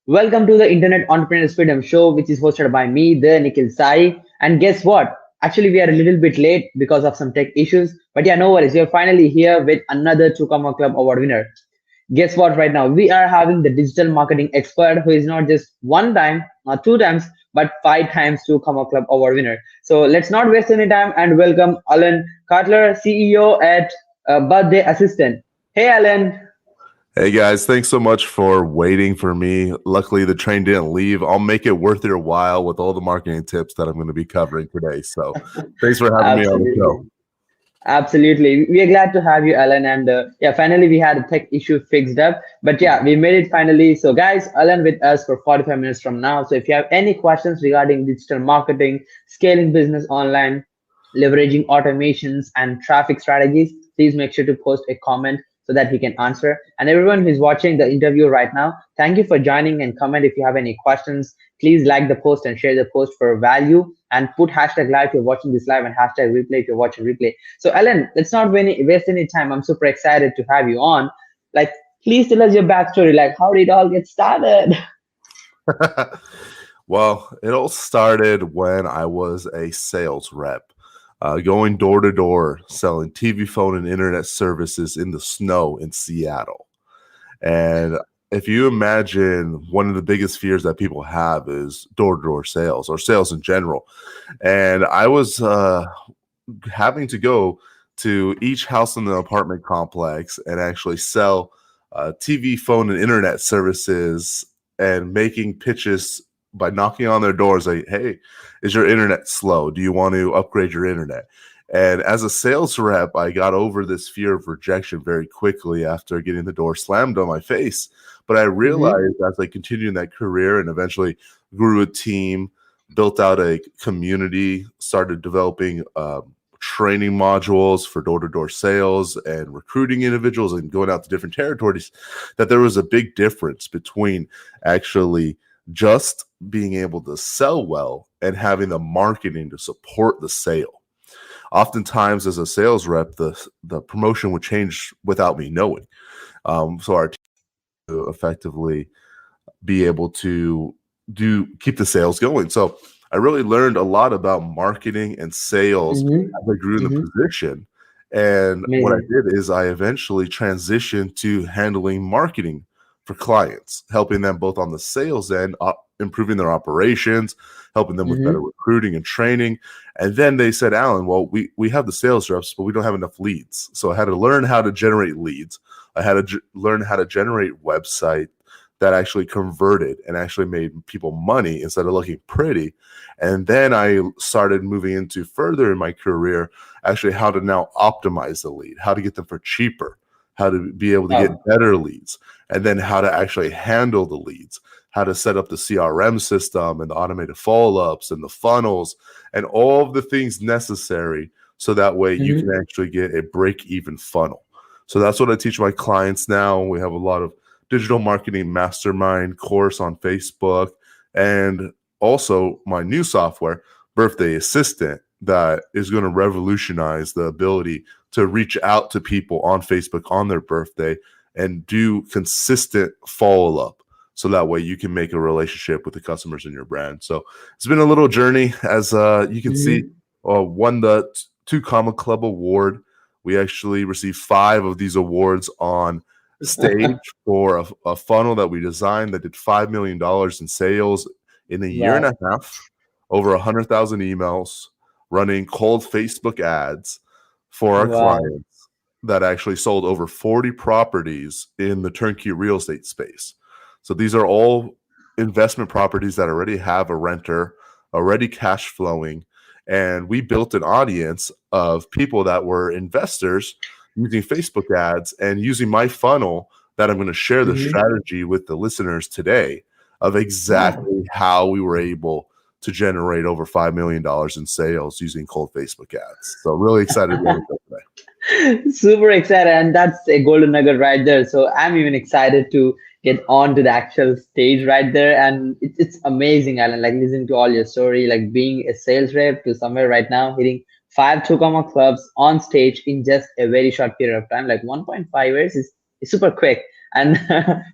Welcome to the Internet Entrepreneurs Freedom Show, which is hosted by me, the 𝗜ých𝘁𝗲𝗏. And guess what? Actually, we are a little bit late because of some tech issues. But yeah, no worries. We're finally here with another 2 Club Award winner. Guess what? Right now, we are having the digital marketing expert who is not just one time, not two times, but 5 times 2 Club Award winner. So let's not waste any time and welcome Allen Kotlyar, CEO at Birthday Assistant. Hey, Alan. Hey guys, thanks so much for waiting for me. Luckily, the train didn't leave. I'll make it worth your while with all the marketing tips that I'm going to be covering today. So thanks for having me on the show. Absolutely. We are glad to have you, Alan. And yeah, finally we had a tech issue fixed up. But yeah, we made it finally. So guys, Alan with us for 45 minutes from now. So if you have any questions regarding digital marketing, scaling business online, leveraging automations and traffic strategies, please make sure to post a comment so that he can answer. And everyone who's watching the interview right now, thank you for joining, and comment if you have any questions. Please like the post and share the post for value, and put hashtag live if you're watching this live and hashtag replay if you're watching replay. So Alan, let's not waste any time. I'm super excited to have you on. Like, please tell us your backstory. Like, how did it all get started? Well, it all started when I was a sales rep. Going door to door, selling TV, phone, and internet services in the snow in Seattle. And if you imagine, one of the biggest fears that people have is door-to-door sales or sales in general. And I was having to go to each house in the apartment complex and actually sell TV, phone, and internet services, and making pitches by knocking on their doors like, hey, is your internet slow? Do you want to upgrade your internet? And as a sales rep, I got over this fear of rejection very quickly after getting the door slammed on my face. But I realized as I continued in that career and eventually grew a team, built out a community, started developing training modules for door-to-door sales and recruiting individuals and going out to different territories, that there was a big difference between actually just being able to sell well and having the marketing to support the sale. Oftentimes as a sales rep, the promotion would change without me knowing. So our team to effectively be able to keep the sales going. So I really learned a lot about marketing and sales as I grew in the position. And what I did is I eventually transitioned to handling marketing for clients, helping them both on the sales end, improving their operations, helping them with better recruiting and training. And then they said, Alan, well, we have the sales reps, but we don't have enough leads. So I had to learn how to generate leads. I had to learn how to generate website that actually converted and actually made people money instead of looking pretty. And then I started moving into further in my career, actually how to now optimize the lead, how to get them for cheaper, how to be able to get better leads, and then how to actually handle the leads, how to set up the CRM system and the automated follow-ups and the funnels and all of the things necessary so that way you can actually get a break-even funnel. So that's what I teach my clients now. We have a lot of digital marketing mastermind course on Facebook, and also my new software, Birthday Assistant, that is going to revolutionize the ability to reach out to people on Facebook on their birthday and do consistent follow-up. So that way you can make a relationship with the customers in your brand. So it's been a little journey. As you can see, won the 2Club Award. We actually received 5 of these awards on stage for a funnel that we designed that did $5 million in sales in a year and a half, over 100,000 emails, running cold Facebook ads for our clients that actually sold over 40 properties in the turnkey real estate space. So these are all investment properties that already have a renter, already cash flowing, and we built an audience of people that were investors using Facebook ads and using my funnel that I'm going to share the strategy with the listeners today of exactly how we were able to generate over $5 million in sales using cold Facebook ads. So really excited to be able to today. Super excited, and that's a golden nugget right there. So I'm even excited to get on to the actual stage right there, and it's amazing, Alan. Like, listening to all your story, like being a sales rep to somewhere right now hitting 5 2 clubs on stage in just a very short period of time. Like 1.5 years is super quick. and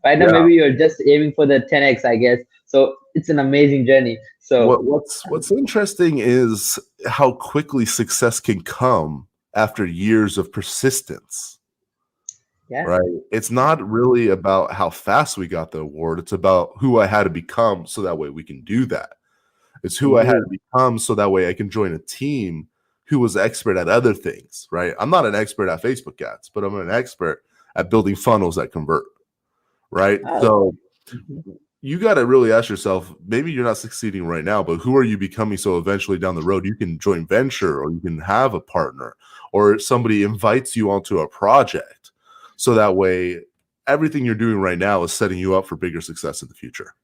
right now Yeah. maybe you're just aiming for the 10x, I guess. So it's an amazing journey. So What's interesting is how quickly success can come after years of persistence. yeah. Right. It's not really about how fast we got the award. It's about who I had to become so that way we can do that. It's who I had to become so that way I can join a team who was expert at other things, right? I'm not an expert at Facebook ads, but I'm an expert at building funnels that convert, right? So you got to really ask yourself, maybe you're not succeeding right now, but who are you becoming so eventually down the road you can join venture or you can have a partner or somebody invites you onto a project. So that way everything you're doing right now is setting you up for bigger success in the future.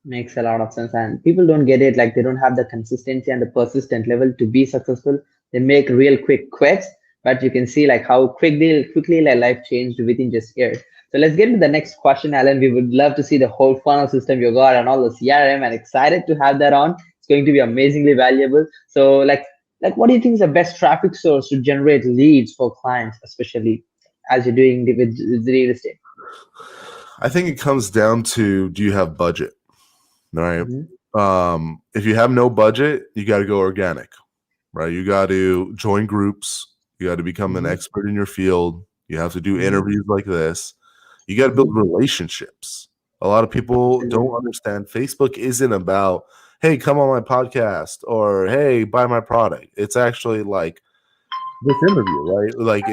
Makes a lot of sense, and people don't get it. Like they don't have the consistency and the persistent level to be successful. They make real quick quits, but you can see like how quickly like life changed within just years. So let's get to the next question, Alan. We would love to see the whole funnel system you got and all the CRM, and excited to have that on. It's going to be amazingly valuable. So like what do you think is the best traffic source to generate leads for clients, especially as you're doing with real estate? I think it comes down to, do you have budget? All right. If you have no budget, you got to go organic, right? You got to join groups. You got to become an expert in your field. You have to do interviews like this. You got to build relationships. A lot of people don't understand Facebook isn't about, hey, come on my podcast or hey, buy my product. It's actually like this interview, right? Like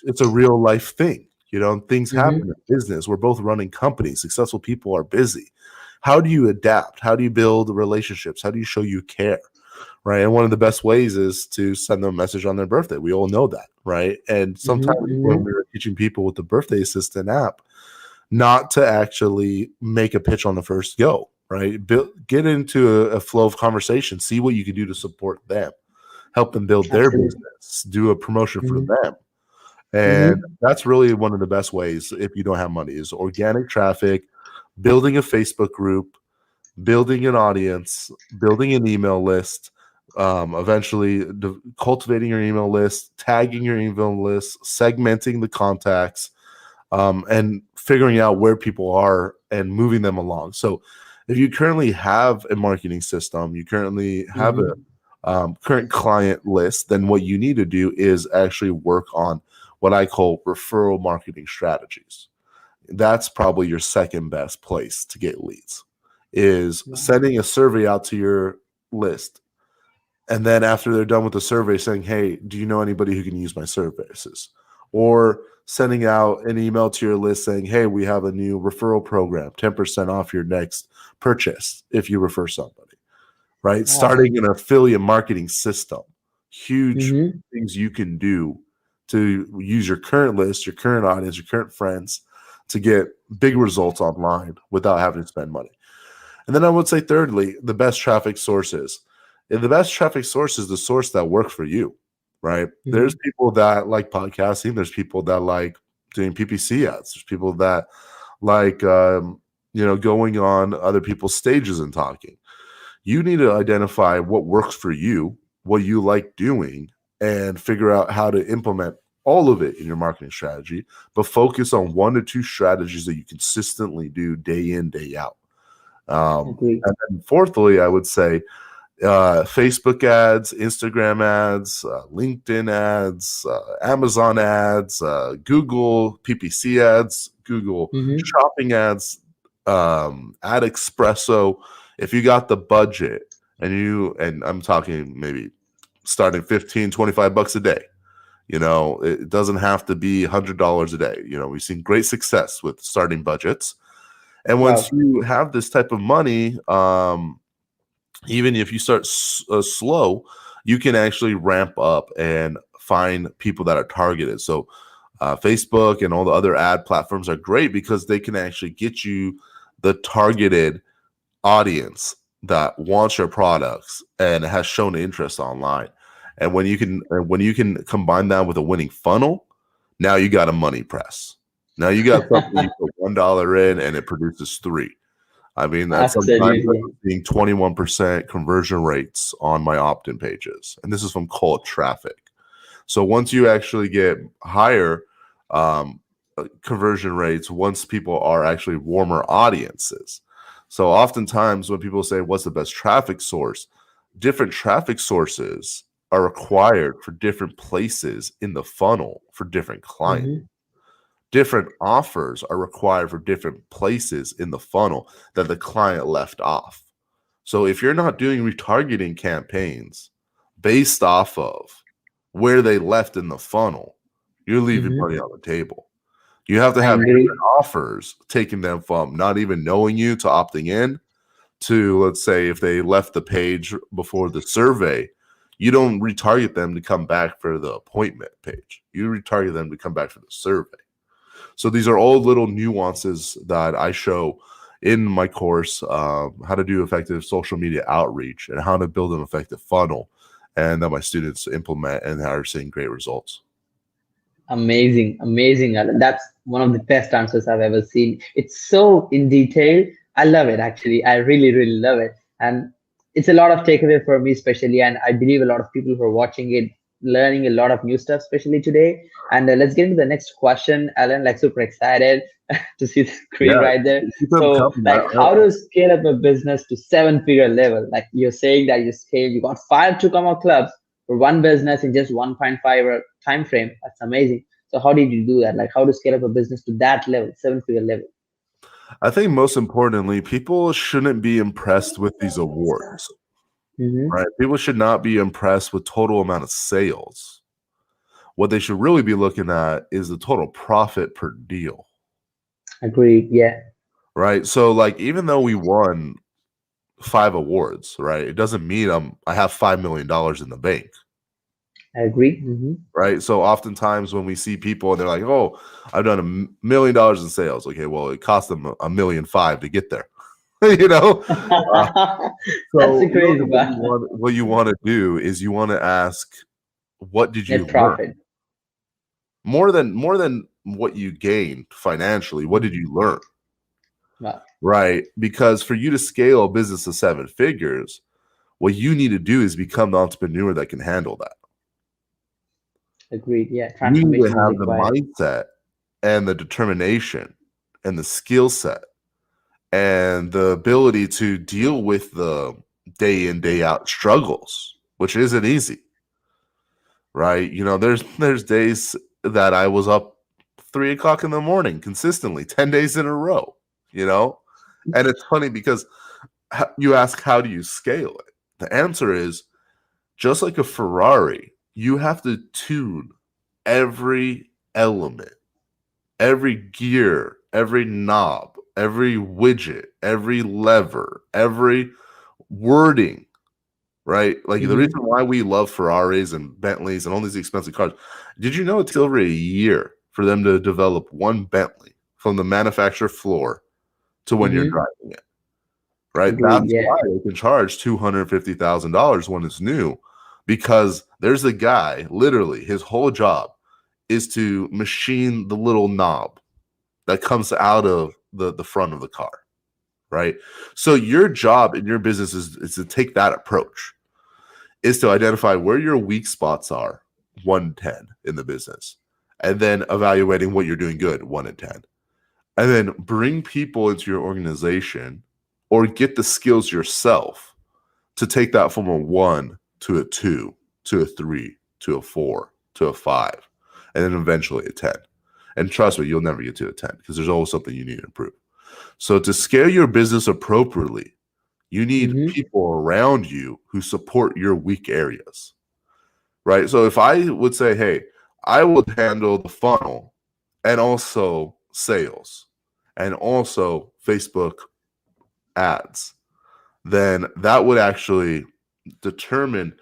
it's a real life thing. You know, things happen in business. We're both running companies. Successful people are busy. How do you adapt? How do you build relationships? How do you show you care? Right. And one of the best ways is to send them a message on their birthday. We all know that. Right. And sometimes when we were teaching people with the birthday assistant app, not to actually make a pitch on the first go. Right. Get into a flow of conversation, see what you can do to support them, help them build their business, do a promotion for them. And that's really one of the best ways if you don't have money is organic traffic, building a Facebook group, building an audience, building an email list, eventually cultivating your email list, tagging your email list, segmenting the contacts, and figuring out where people are and moving them along. So if you currently have a marketing system, you currently have a current client list, then what you need to do is actually work on what I call referral marketing strategies. That's probably your second best place to get leads, is sending a survey out to your list. And then after they're done with the survey saying, hey, do you know anybody who can use my services? Or sending out an email to your list saying, hey, we have a new referral program, 10% off your next purchase if you refer somebody, right? Starting an affiliate marketing system, huge things you can do to use your current list, your current audience, your current friends to get big results online without having to spend money. And then I would say, thirdly, the best traffic sources. And the best traffic source is the source that works for you, right? There's people that like podcasting. There's people that like doing PPC ads. There's people that like, going on other people's stages and talking. You need to identify what works for you, what you like doing, and figure out how to implement all of it in your marketing strategy, but focus on 1 to 2 strategies that you consistently do day in, day out. And then fourthly, I would say Facebook ads, Instagram ads, LinkedIn ads, Amazon ads, Google PPC ads, Google shopping ads, Ad Espresso. If you got the budget and I'm talking maybe starting $15, $25 a day, it doesn't have to be $100 a day. We've seen great success with starting budgets. And once you have this type of money, even if you start slow, you can actually ramp up and find people that are targeted. So Facebook and all the other ad platforms are great because they can actually get you the targeted audience that wants your products and has shown interest online. And when you can combine that with a winning funnel, now you got a money press. Now you got something you put $1 in and it produces 3. I mean, that's sometimes being 21% conversion rates on my opt-in pages. And this is from cold traffic. So once you actually get higher, conversion rates once people are actually warmer audiences. So oftentimes when people say, what's the best traffic source? Different traffic sources are required for different places in the funnel for different clients. Mm-hmm. Different offers are required for different places in the funnel that the client left off. So if you're not doing retargeting campaigns based off of where they left in the funnel, you're leaving Mm-hmm. money on the table. You have to I have agree. different offers, taking them from not even knowing you to opting in to, let's say, if they left the page before the survey, you don't retarget them to come back for the appointment page. You retarget them to come back for the survey. So these are all little nuances that I show in my course, how to do effective social media outreach and how to build an effective funnel, and that my students implement and are seeing great results. Amazing, amazing, Alan. That's one of the best answers I've ever seen. It's so in detail. I love it, actually. I really, really love it. And it's a lot of takeaway for me, especially. And I believe a lot of people who are watching it, learning a lot of new stuff, especially today. And let's get into the next question, Alan. Like, super excited to see the screen Yeah, right there. keep them So, coming. like, how to scale up a business to 7-figure level? Like, you're saying that you got 5 to come out clubs for one business in just 1.5 hour time frame. That's amazing. So how did you do that? Like, how to scale up a business to that level, 7-figure level? I think most importantly, people shouldn't be impressed with these awards, Mm-hmm. right? People should not be impressed with total amount of sales. What they should really be looking at is the total profit per deal. Agreed. Yeah. Right. So like, even though we won 5 awards, right, it doesn't mean I have $5 million in the bank. I agree. Mm-hmm. Right. So oftentimes when we see people and they're like, oh, I've done $1 million in sales. Okay, well, it cost them $1.5 million to get there. You know? That's the So crazy really part. what you want to do is you want to ask, what did you Net learn? profit. More than what you gained financially, what did you learn? Wow. Right? Because for you to scale a business to 7 figures, what you need to do is become the entrepreneur that can handle that. Agreed. Yeah. You need to Transformation is have the required. mindset and the determination and the skill set and the ability to deal with the day in, day out struggles, which isn't easy. Right? You know, there's days that I was up 3 o'clock in the morning consistently, 10 days in a row, you know? And it's funny because you ask, how do you scale it? The answer is, just like a Ferrari, you have to tune every element, every gear, every knob, every widget, every lever, every wording, right? Like the reason why we love Ferraris and Bentleys and all these expensive cars, did you know it took over a year for them to develop one Bentley from the manufacturer floor to when you're driving it? Right? Agreed. That's Yeah. why they can charge $250,000 when it's new, because there's a guy, literally, his whole job is to machine the little knob that comes out of the front of the car, right? So your job in your business is to take that approach, is to identify where your weak spots are, 1 to 10 in the business, and then evaluating what you're doing good, 1 to 10. And then bring people into your organization or get the skills yourself to take that from a 1 to a 2 to a 3 to a 4 to a 5, and then eventually a 10. And trust me, you'll never get to a 10 because there's always something you need to improve. So to scale your business appropriately, you need people around you who support your weak areas, right? So if I would say, hey, I would handle the funnel and also sales and also Facebook ads, then that would actually determine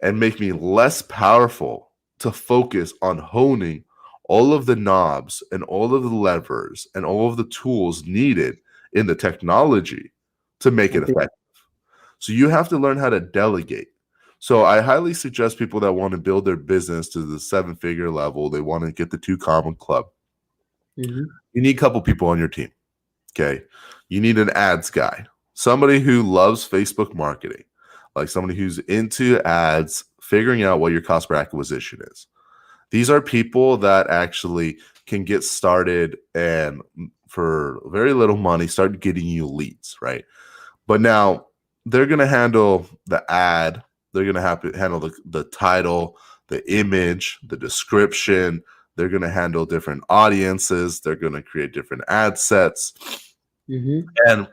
and make me less powerful to focus on honing all of the knobs and all of the levers and all of the tools needed in the technology to make it effective. So you have to learn how to delegate. So I highly suggest people that want to build their business to the 7-figure level, they want to get the 2 common club. You need a couple people on your team. Okay. You need an ads guy, somebody who loves Facebook marketing, like somebody who's into ads, figuring out what your cost per acquisition is. These are people that actually can get started and for very little money start getting you leads, right? But now they're going to handle the ad. They're going to have to handle the title, the image, the description. They're going to handle different audiences. They're going to create different ad sets. And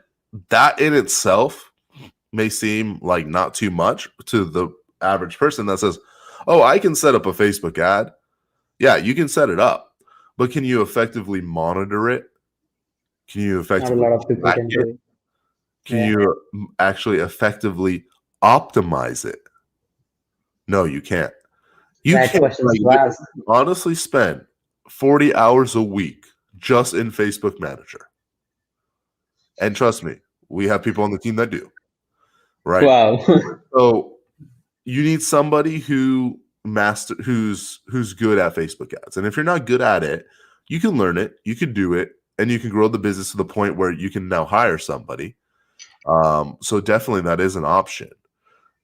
that in itself may seem like not too much to the average person that says, oh, I can set up a Facebook ad. Yeah, you can set it up. But can you effectively monitor it? Can you effectively Not a lot of people can do it. Can you actually effectively optimize it? No, you can't. You can't honestly spend 40 hours a week just in Facebook Manager. And trust me, we have people on the team that do. Right? Wow. So you need somebody who's good at Facebook ads. And if you're not good at it, you can learn it, you can do it, and you can grow the business to the point where you can now hire somebody. So definitely that is an option.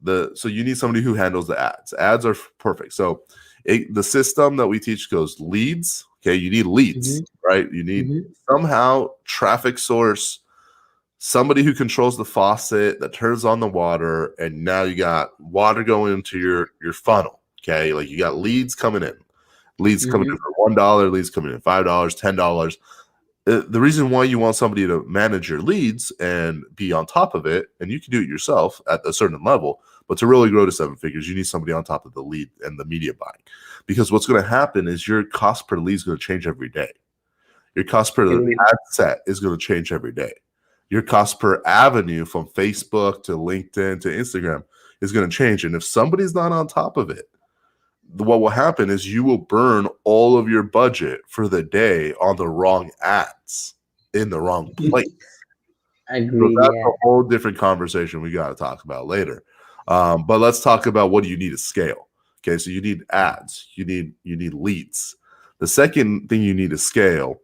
So you need somebody who handles the ads. Ads are perfect. So the system that we teach goes leads. Okay, you need leads, right? You need somehow traffic source, somebody who controls the faucet that turns on the water, and now you got water going into your funnel. Okay, like you got leads coming in, coming in for $1, leads coming in $5, $10. The reason why you want somebody to manage your leads and be on top of it, and you can do it yourself at a certain level, but to really grow to 7 figures, you need somebody on top of the lead and the media buying. Because what's going to happen is your cost per lead is going to change every day. Your cost per ad set is going to change every day. Your cost per avenue from Facebook to LinkedIn to Instagram is going to change. And if somebody's not on top of it, what will happen is you will burn all of your budget for the day on the wrong ads in the wrong place. I agree. So that's a whole different conversation we got to talk about later. But let's talk about what do you need to scale. Okay, so you need ads, you need leads. The second thing you need to scale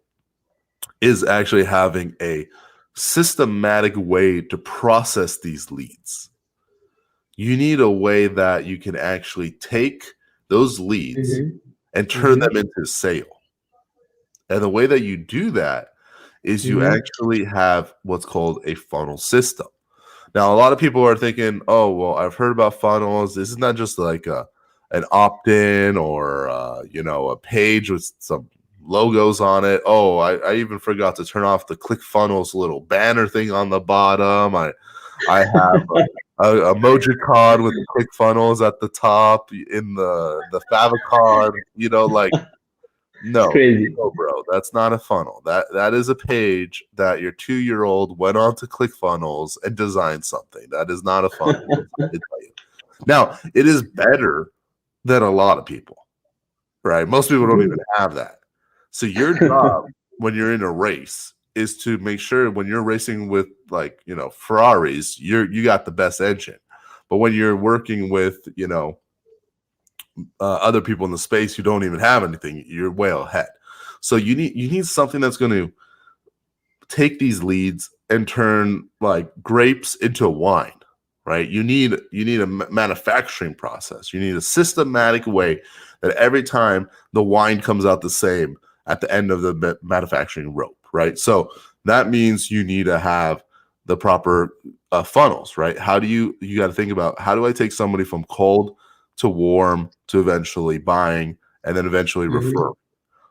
is actually having a systematic way to process these leads. You need a way that you can actually take those leads and turn them into a sale. And the way that you do that is you actually have what's called a funnel system. Now, a lot of people are thinking, oh, well, I've heard about funnels. Isn't that just like an opt-in or, a page with some logos on it? Oh, I even forgot to turn off the ClickFunnels little banner thing on the bottom. I have a emojicon with the ClickFunnels at the top in the favicon. No, bro, that's not a funnel. That is a page that your 2-year-old went on to ClickFunnels and designed something. That is not a funnel. Now, it is better than a lot of people, right? Most people don't even have that. So your job when you're in a race is to make sure when you're racing with Ferraris, you got the best engine. But when you're working with, other people in the space who don't even have anything, you're way ahead. So you need something that's going to take these leads and turn like grapes into wine, right? You need a manufacturing process. You need a systematic way that every time the wine comes out the same at the end of the manufacturing rope, right? So that means you need to have the proper funnels, right? You got to think about, how do I take somebody from cold to warm to eventually buying and then eventually refer?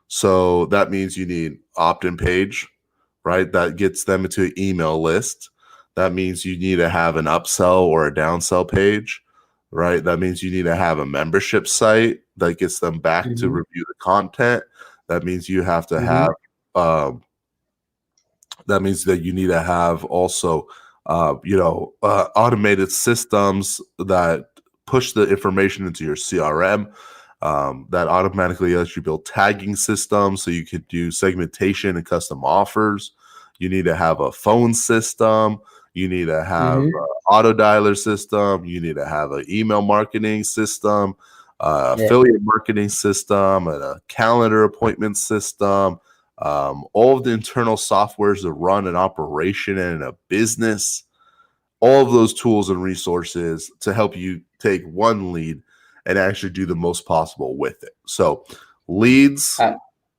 So that means you need opt-in page, right? That gets them into an email list. That means you need to have an upsell or a downsell page, right? That means you need to have a membership site that gets them back to review the content. That means you have to have, that means that you need to have also, automated systems that push the information into your CRM, that automatically lets you build tagging systems so you could do segmentation and custom offers. You need to have a phone system. You need to have an auto dialer system. You need to have an email marketing system, affiliate marketing system, and a calendar appointment system. All of the internal softwares that run an operation and a business, all of those tools and resources to help you take one lead and actually do the most possible with it. So leads,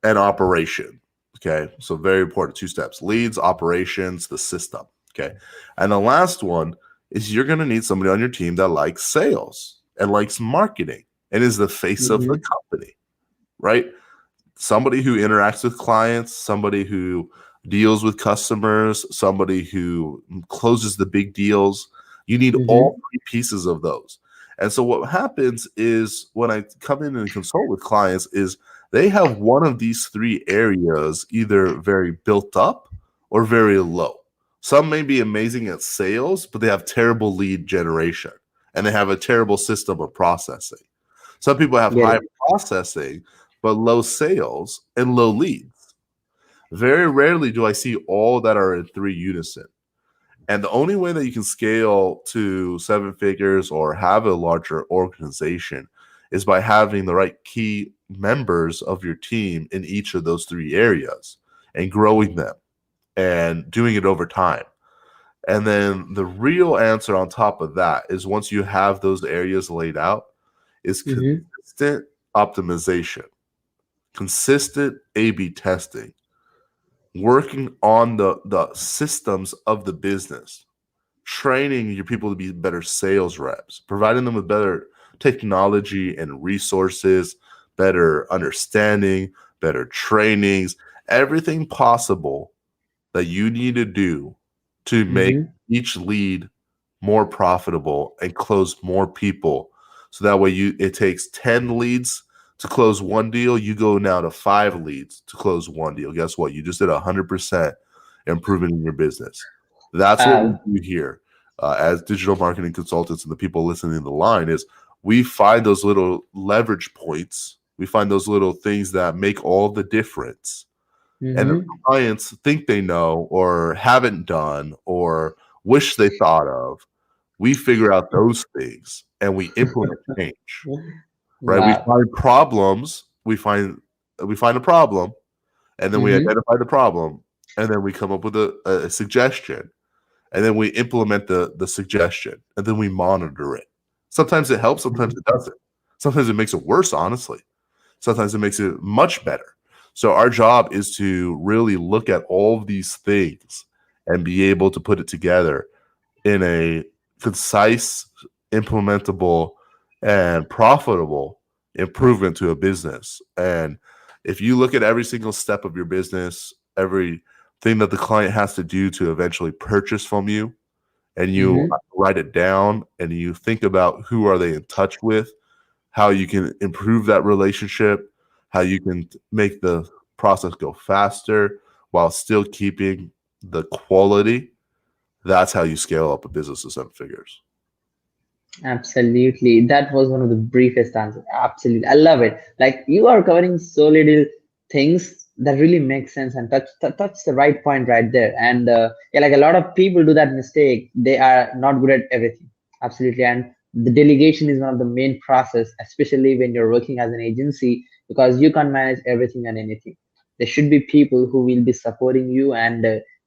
and operation. Okay, so very important, 2 steps: leads, operations, the system. Okay, and the last one is you're going to need somebody on your team that likes sales and likes marketing and is the face of the company, right? Somebody who interacts with clients, somebody who deals with customers, somebody who closes the big deals. You need all 3 pieces of those. And so what happens is when I come in and consult with clients is they have one of these 3 areas either very built up or very low. Some may be amazing at sales, but they have terrible lead generation and they have a terrible system of processing. Some people have high processing, but low sales and low leads. Very rarely do I see all that are in 3 unison. And the only way that you can scale to 7 figures or have a larger organization is by having the right key members of your team in each of those 3 areas and growing them and doing it over time. And then the real answer on top of that is once you have those areas laid out is consistent optimization, consistent A/B testing, working on the systems of the business, training your people to be better sales reps, providing them with better technology and resources, better understanding, better trainings, everything possible that you need to do to make each lead more profitable and close more people. So that way it takes 10 leads to close 1 deal, you go now to 5 leads to close 1 deal. Guess what? You just did 100% improvement in your business. That's what we do here as digital marketing consultants, and the people listening to the line is we find those little leverage points. We find those little things that make all the difference. And the clients think they know or haven't done or wish they thought of. We figure out those things and we implement change. Right? We find problems. We find a problem, and then we identify the problem, and then we come up with a suggestion, and then we implement the suggestion, and then we monitor it. Sometimes it helps, sometimes it doesn't. Sometimes it makes it worse, honestly. Sometimes it makes it much better. So our job is to really look at all of these things and be able to put it together in a concise, implementable, and profitable improvement to a business. And if you look at every single step of your business, everything that the client has to do to eventually purchase from you, and you write it down and you think about who are they in touch with, how you can improve that relationship, how you can make the process go faster while still keeping the quality, that's how you scale up a business to 7 figures. Absolutely. That was one of the briefest answers. Absolutely. I love it. Like you are covering so little things that really make sense and touch the right point right there. And yeah, like a lot of people do that mistake. They are not good at everything. Absolutely. And the delegation is one of the main process, especially when you're working as an agency, because you can't manage everything and anything. There should be people who will be supporting you and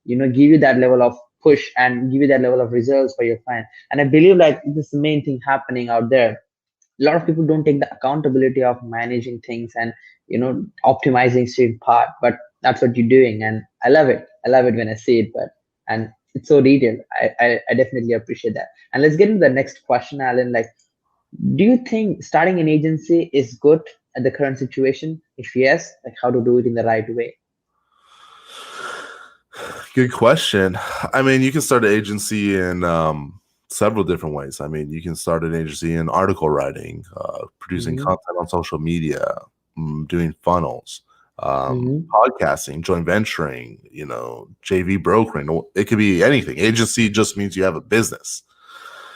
give you that level of push and give you that level of results for your client. And I believe like this is the main thing happening out there. A lot of people don't take the accountability of managing things and optimizing certain part, but that's what you're doing, and I love it. I love it when I see it. And it's so detailed. I definitely appreciate that. And let's get into the next question, Alan. Like, do you think starting an agency is good at the current situation? If yes, like how to do it in the right way? Good question. I mean, you can start an agency in several different ways. I mean, you can start an agency in article writing, producing content on social media, doing funnels, podcasting, joint venturing, JV brokering. It could be anything. Agency just means you have a business.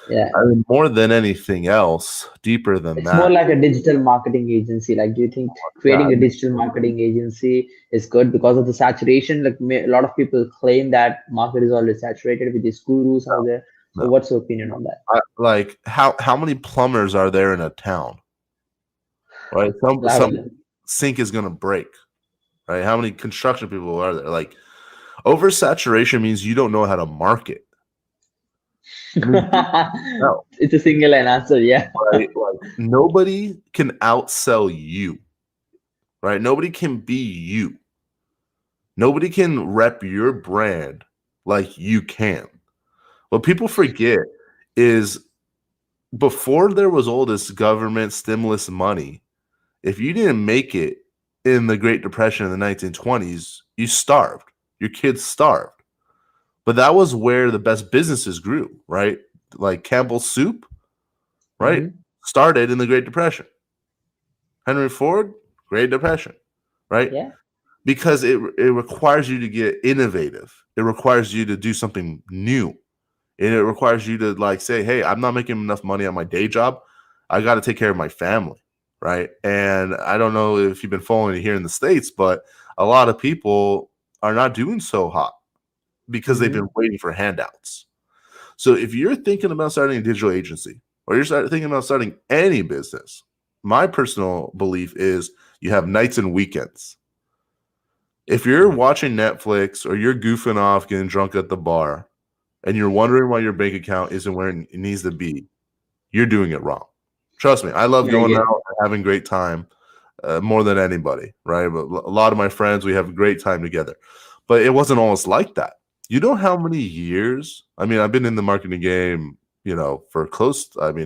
Yeah. I mean, more than anything else, deeper than that. It's more like a digital marketing agency. Like, do you think creating a digital marketing agency is good because of the saturation? Like, a lot of people claim that market is already saturated with these gurus out there. So what's your opinion on that? Like, how many plumbers are there in a town? Right? Some sink is going to break. Right? How many construction people are there? Like, oversaturation means you don't know how to market. No. It's a single line answer, yeah. Right? Like, nobody can outsell you. right? Nobody can be you. Nobody can rep your brand like you can. What people forget is before there was all this government stimulus money, if you didn't make it in the Great Depression in the 1920s, you starved. Your kids starved. But that was where the best businesses grew, right? Like Campbell's Soup, right? Mm-hmm. Started in the Great Depression. Henry Ford, Great Depression, right? Yeah. Because it requires you to get innovative. It requires you to do something new. And it requires you to like say, hey, I'm not making enough money on my day job. I got to take care of my family, right? And I don't know if you've been following it here in the States, but a lot of people are not doing so hot because they've Mm-hmm. been waiting for handouts. So if you're thinking about starting a digital agency or you're thinking about starting any business, my personal belief is you have nights and weekends. If you're watching Netflix or you're goofing off getting drunk at the bar and you're wondering why your bank account isn't where it needs to be, you're doing it wrong. Trust me, I love I going get out it. and having great time more than anybody, right? But a lot of my friends, we have a great time together. But it wasn't always like that. You know how many years? I mean, I've been in the marketing game, for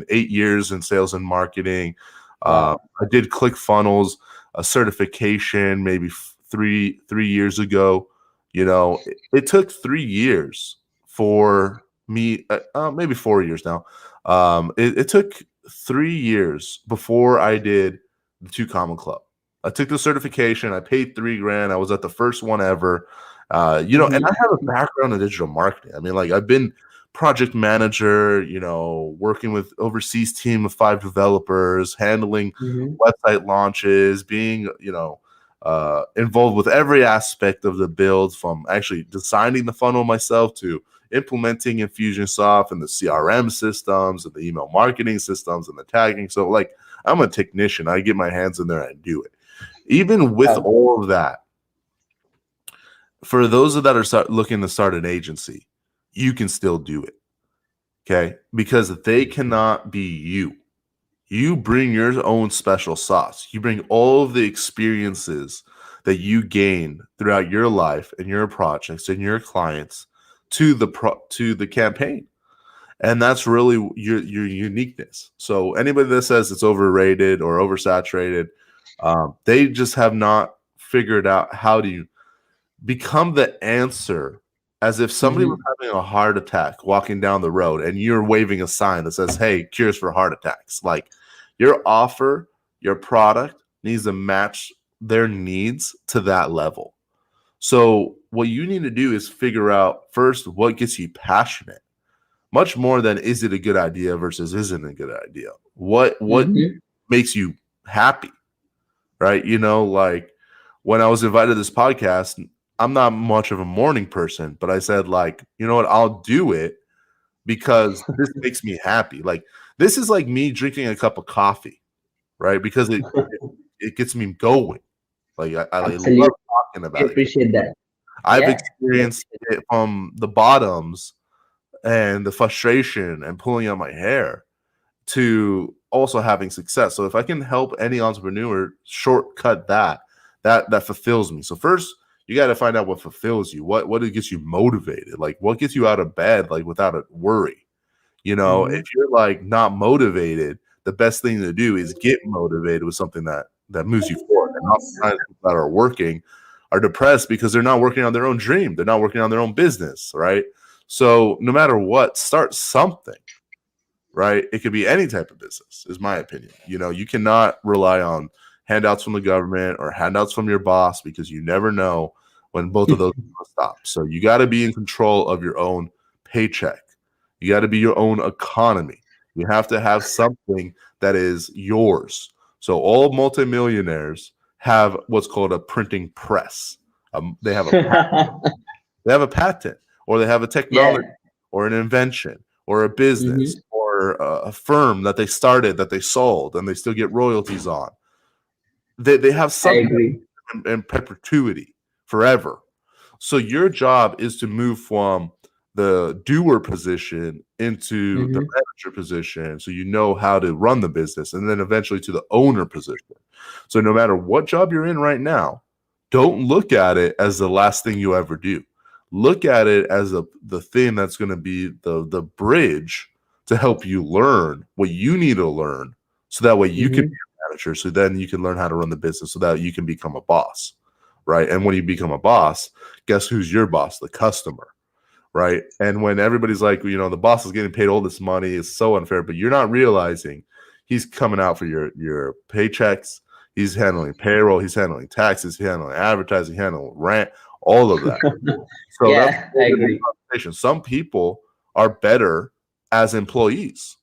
8 years in sales and marketing. Wow. I did ClickFunnels, a certification maybe 3 years ago. It took 3 years for me, maybe 4 years now. It took 3 years before I did the 2 Club. I took the certification. I paid $3,000. I was at the first one ever. And I have a background in digital marketing. I mean, like I've been project manager, working with overseas team of 5 developers, handling Mm-hmm. website launches, being, involved with every aspect of the build, from actually designing the funnel myself to implementing Infusionsoft and the CRM systems and the email marketing systems and the tagging. So like I'm a technician. I get my hands in there and do it. Even with Wow. all of that, for those that are looking to start an agency, you can still do it. Okay? Because they cannot be you. You bring your own special sauce. You bring all of the experiences that you gain throughout your life and your projects and your clients to the campaign. And that's really your uniqueness. So anybody that says it's overrated or oversaturated, they just have not figured out how to become the answer. As if somebody was Mm-hmm. having a heart attack walking down the road and you're waving a sign that says, hey, cures for heart attacks. Like your offer, your product needs to match their needs to that level. So what you need to do is figure out first what gets you passionate, much more than is it a good idea versus isn't a good idea. What Mm-hmm. makes you happy, right? Like when I was invited to this podcast, I'm not much of a morning person, but I said like, you know what, I'll do it because this makes me happy. Like this is like me drinking a cup of coffee, right? Because it gets me going. Like I love Absolutely. talking We about it. appreciate that. I've Yeah. We experienced appreciate it from the bottoms and the frustration and pulling out my hair to also having success. So if I can help any entrepreneur shortcut that fulfills me. So first you got to find out what fulfills you, what it gets you motivated, like what gets you out of bed, like without a worry. Mm-hmm. If you're like not motivated, the best thing to do is get motivated with something that moves you forward. And oftentimes people that are working are depressed because they're not working on their own dream. They're not working on their own business, right? So no matter what, start something, right? It could be any type of business, is my opinion. You cannot rely on handouts from the government or handouts from your boss because you never know when both of those will stop. So you got to be in control of your own paycheck. You got to be your own economy. You have to have something that is yours. So all multimillionaires have what's called a printing press. They have a they have a patent, or they have a technology, Yeah. or an invention, or a business, Mm-hmm. or a firm that they started that they sold and they still get royalties on. They have I something agree. in perpetuity forever. So your job is to move from the doer position into the Mm-hmm. manager position, so you know how to run the business, and then eventually to the owner position. So no matter what job you're in right now, don't look at it as the last thing you ever do. Look at it as the thing that's going to be the bridge to help you learn what you need to learn, so that way you can be a manager, so then you can learn how to run the business, so that you can become a boss, right? And when you become a boss, guess who's your boss? The customer, right? And when everybody's like, you know, the boss is getting paid all this money, it's so unfair, but you're not realizing he's coming out for your paychecks, he's handling payroll, he's handling taxes, he's handling advertising, handling rent, all of that. So Yeah, I agree. Some people are better as employees.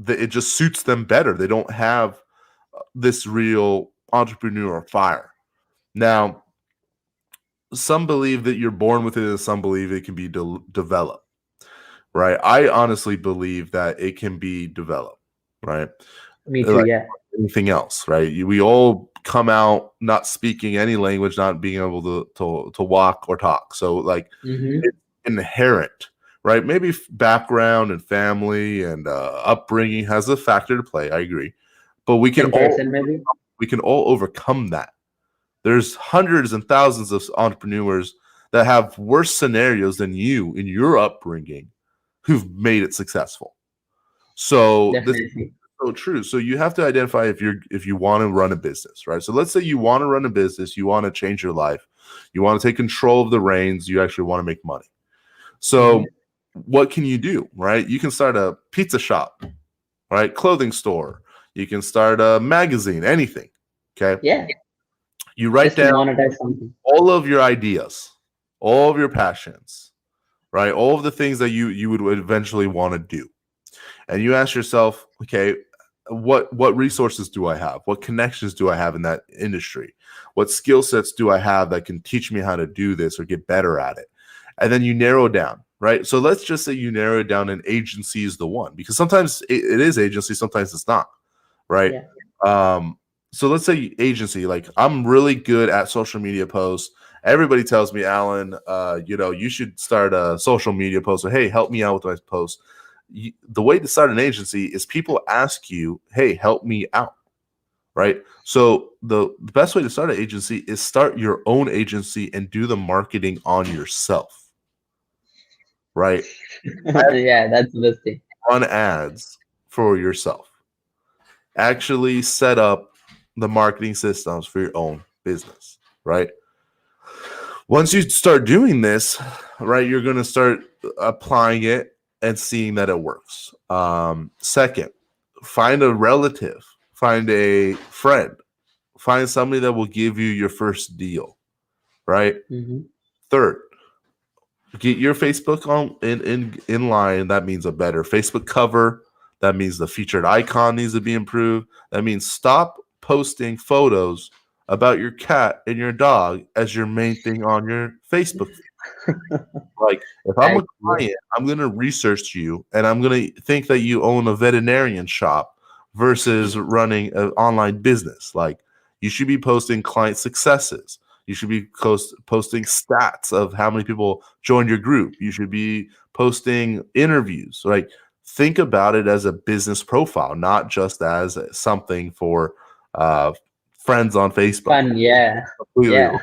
It just suits them better. They don't have this real entrepreneur fire. Now, some believe that you're born with it, and some believe it can be developed, right? I honestly believe that it can be developed, right? Me too, Like yeah. anything else, right? We all come out not speaking any language, not being able to walk or talk. So like it's inherent, right? Maybe background and family and upbringing has a factor to play. I agree, but we can all overcome that. There's hundreds and thousands of entrepreneurs that have worse scenarios than you in your upbringing who've made it successful. So this is so true. So you have to identify if you want to run a business, right? So let's say you want to run a business, you want to change your life, you want to take control of the reins, you actually want to make money. So what can you do, right? You can start a pizza shop, right? Clothing store. You can start a magazine, anything. Okay. Yeah. You write down all of your ideas, all of your passions, right? All of the things that you would eventually want to do. And you ask yourself, okay, what resources do I have? What connections do I have in that industry? What skill sets do I have that can teach me how to do this or get better at it? And then you narrow down, right? So let's just say you narrow it down and agency is the one, because sometimes it is agency, sometimes it's not, right? Yeah. So let's say agency, like I'm really good at social media posts. Everybody tells me, Alan, you should start a social media post. So, hey, help me out with my post. The way to start an agency is people ask you, hey, help me out, right? So the best way to start an agency is start your own agency and do the marketing on yourself, right? Yeah, that's the best thing. Run ads for yourself. Actually set up the marketing systems for your own business, right? Once you start doing this, right, you're going to start applying it and seeing that it works. Second, find a relative, find a friend, find somebody that will give you your first deal, right? Third, get your Facebook in line. That means a better Facebook cover. That means the featured icon needs to be improved. That means stop posting photos about your cat and your dog as your main thing on your Facebook. Like, if I'm a client, I'm going to research you and I'm going to think that you own a veterinarian shop versus running an online business. Like, you should be posting client successes. You should be posting stats of how many people joined your group. You should be posting interviews. Like, think about it as a business profile, not just as something for friends on Facebook. Fun, yeah. Yeah.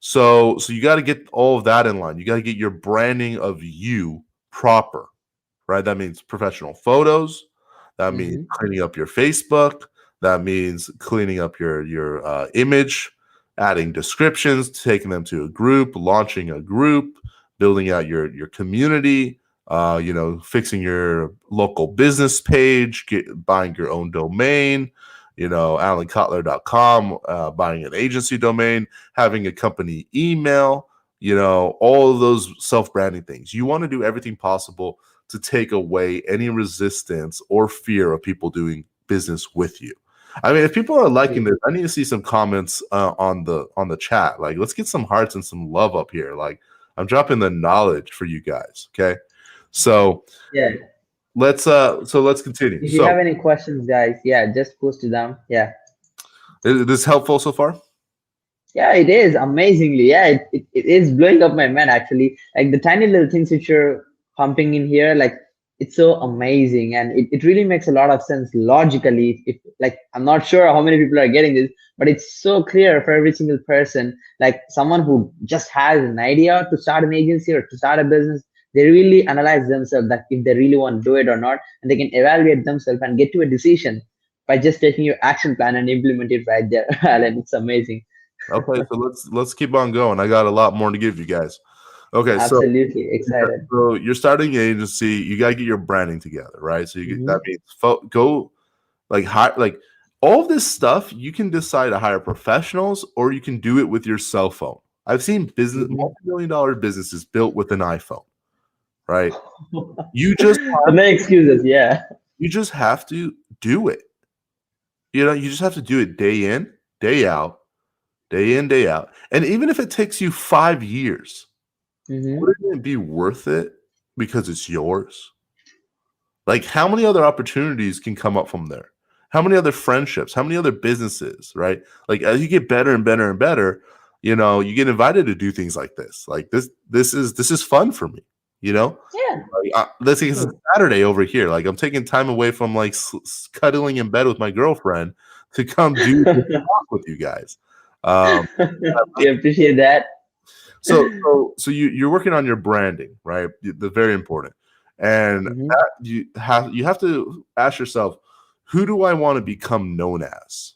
So you got to get all of that in line. You got to get your branding of you proper, right? That means professional photos. That means cleaning up your Facebook. That means cleaning up your image, adding descriptions, taking them to a group, launching a group, building out your community, fixing your local business page, buying your own domain, AllenKotlyar.com, buying an agency domain, having a company email, all of those self-branding things. You want to do everything possible to take away any resistance or fear of people doing business with you. I mean, if people are liking this, I need to see some comments on the chat. Like, let's get some hearts and some love up here. Like, I'm dropping the knowledge for you guys. Okay. So yeah, let's continue. If you have any questions, guys, just post it down. Yeah. Is this helpful so far? Yeah, it is amazingly. Yeah, it is blowing up my mind actually. Like the tiny little things which you're pumping in here, like it's so amazing, and it really makes a lot of sense logically. If like, I'm not sure how many people are getting this, but it's so clear for every single person. Like someone who just has an idea to start an agency or to start a business, they really analyze themselves that if they really want to do it or not, and they can evaluate themselves and get to a decision by just taking your action plan and implement it right there. Alan, it's amazing. Okay, so let's keep on going. I got a lot more to give you guys. Okay, so Absolutely excited. so you're starting an agency. You got to get your branding together, right? So Hmm. that means go like all this stuff. You can decide to hire professionals, or you can do it with your cell phone. I've seen Hmm. multi-million-dollar businesses built with an iPhone, right? You just So no excuses. Yeah. you just have to do it. You just have to do it day in, day out, day in, day out. And even if it takes you 5 years, Hmm. wouldn't it be worth it because it's yours? Like, how many other opportunities can come up from there? How many other friendships? How many other businesses, right? Like, as you get better and better and better, you get invited to do things like this. Like this is fun for me, you know? Yeah. Like, let's say it's a True. Saturday over here. Like, I'm taking time away from like cuddling in bed with my girlfriend to come do this talk with you guys. Um, We appreciate that. so you're working on your branding, right? The very important, and Hmm. that you have to ask yourself, who do I want to become known as?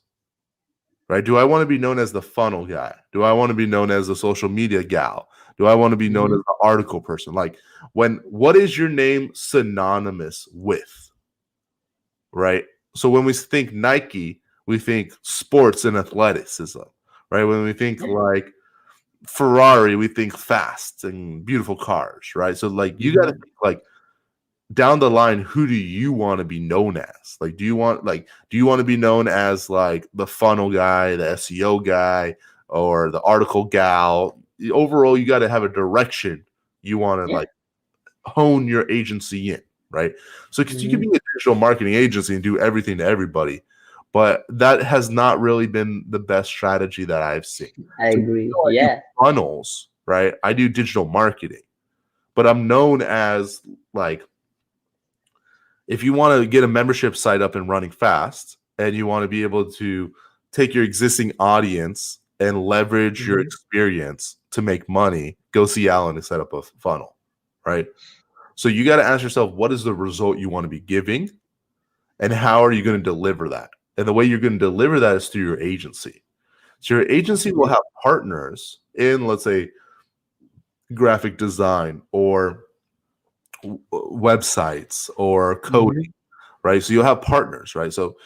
Right? Do I want to be known as the funnel guy? Do I want to be known as the social media gal? Do I want to be known as Hmm. the article person? Like, what is your name synonymous with? Right? So when we think Nike, we think sports and athleticism, right? When we think Yeah. like Ferrari, we think fast and beautiful cars, right? So like you got to Hmm. think like down the line, who do you want to be known as? Like, do you want to be known as like the funnel guy, the SEO guy, or the article gal? Overall, you got to have a direction you want to Yeah. like hone your agency in, right? So because you can be Hmm. a digital marketing agency and do everything to everybody, but that has not really been the best strategy that I've seen. I So agree. I do Yeah. funnels, right? I do digital marketing, but I'm known as like if you want to get a membership site up and running fast and you want to be able to take your existing audience and leverage your Hmm. experience to make money, go see Alan to set up a funnel, right? So you got to ask yourself, what is the result you want to be giving and how are you going to deliver that? And the way you're going to deliver that is through your agency. So your agency will Absolutely. have partners in, let's say, graphic design or websites or coding, Hmm. right? So you'll have partners, right? So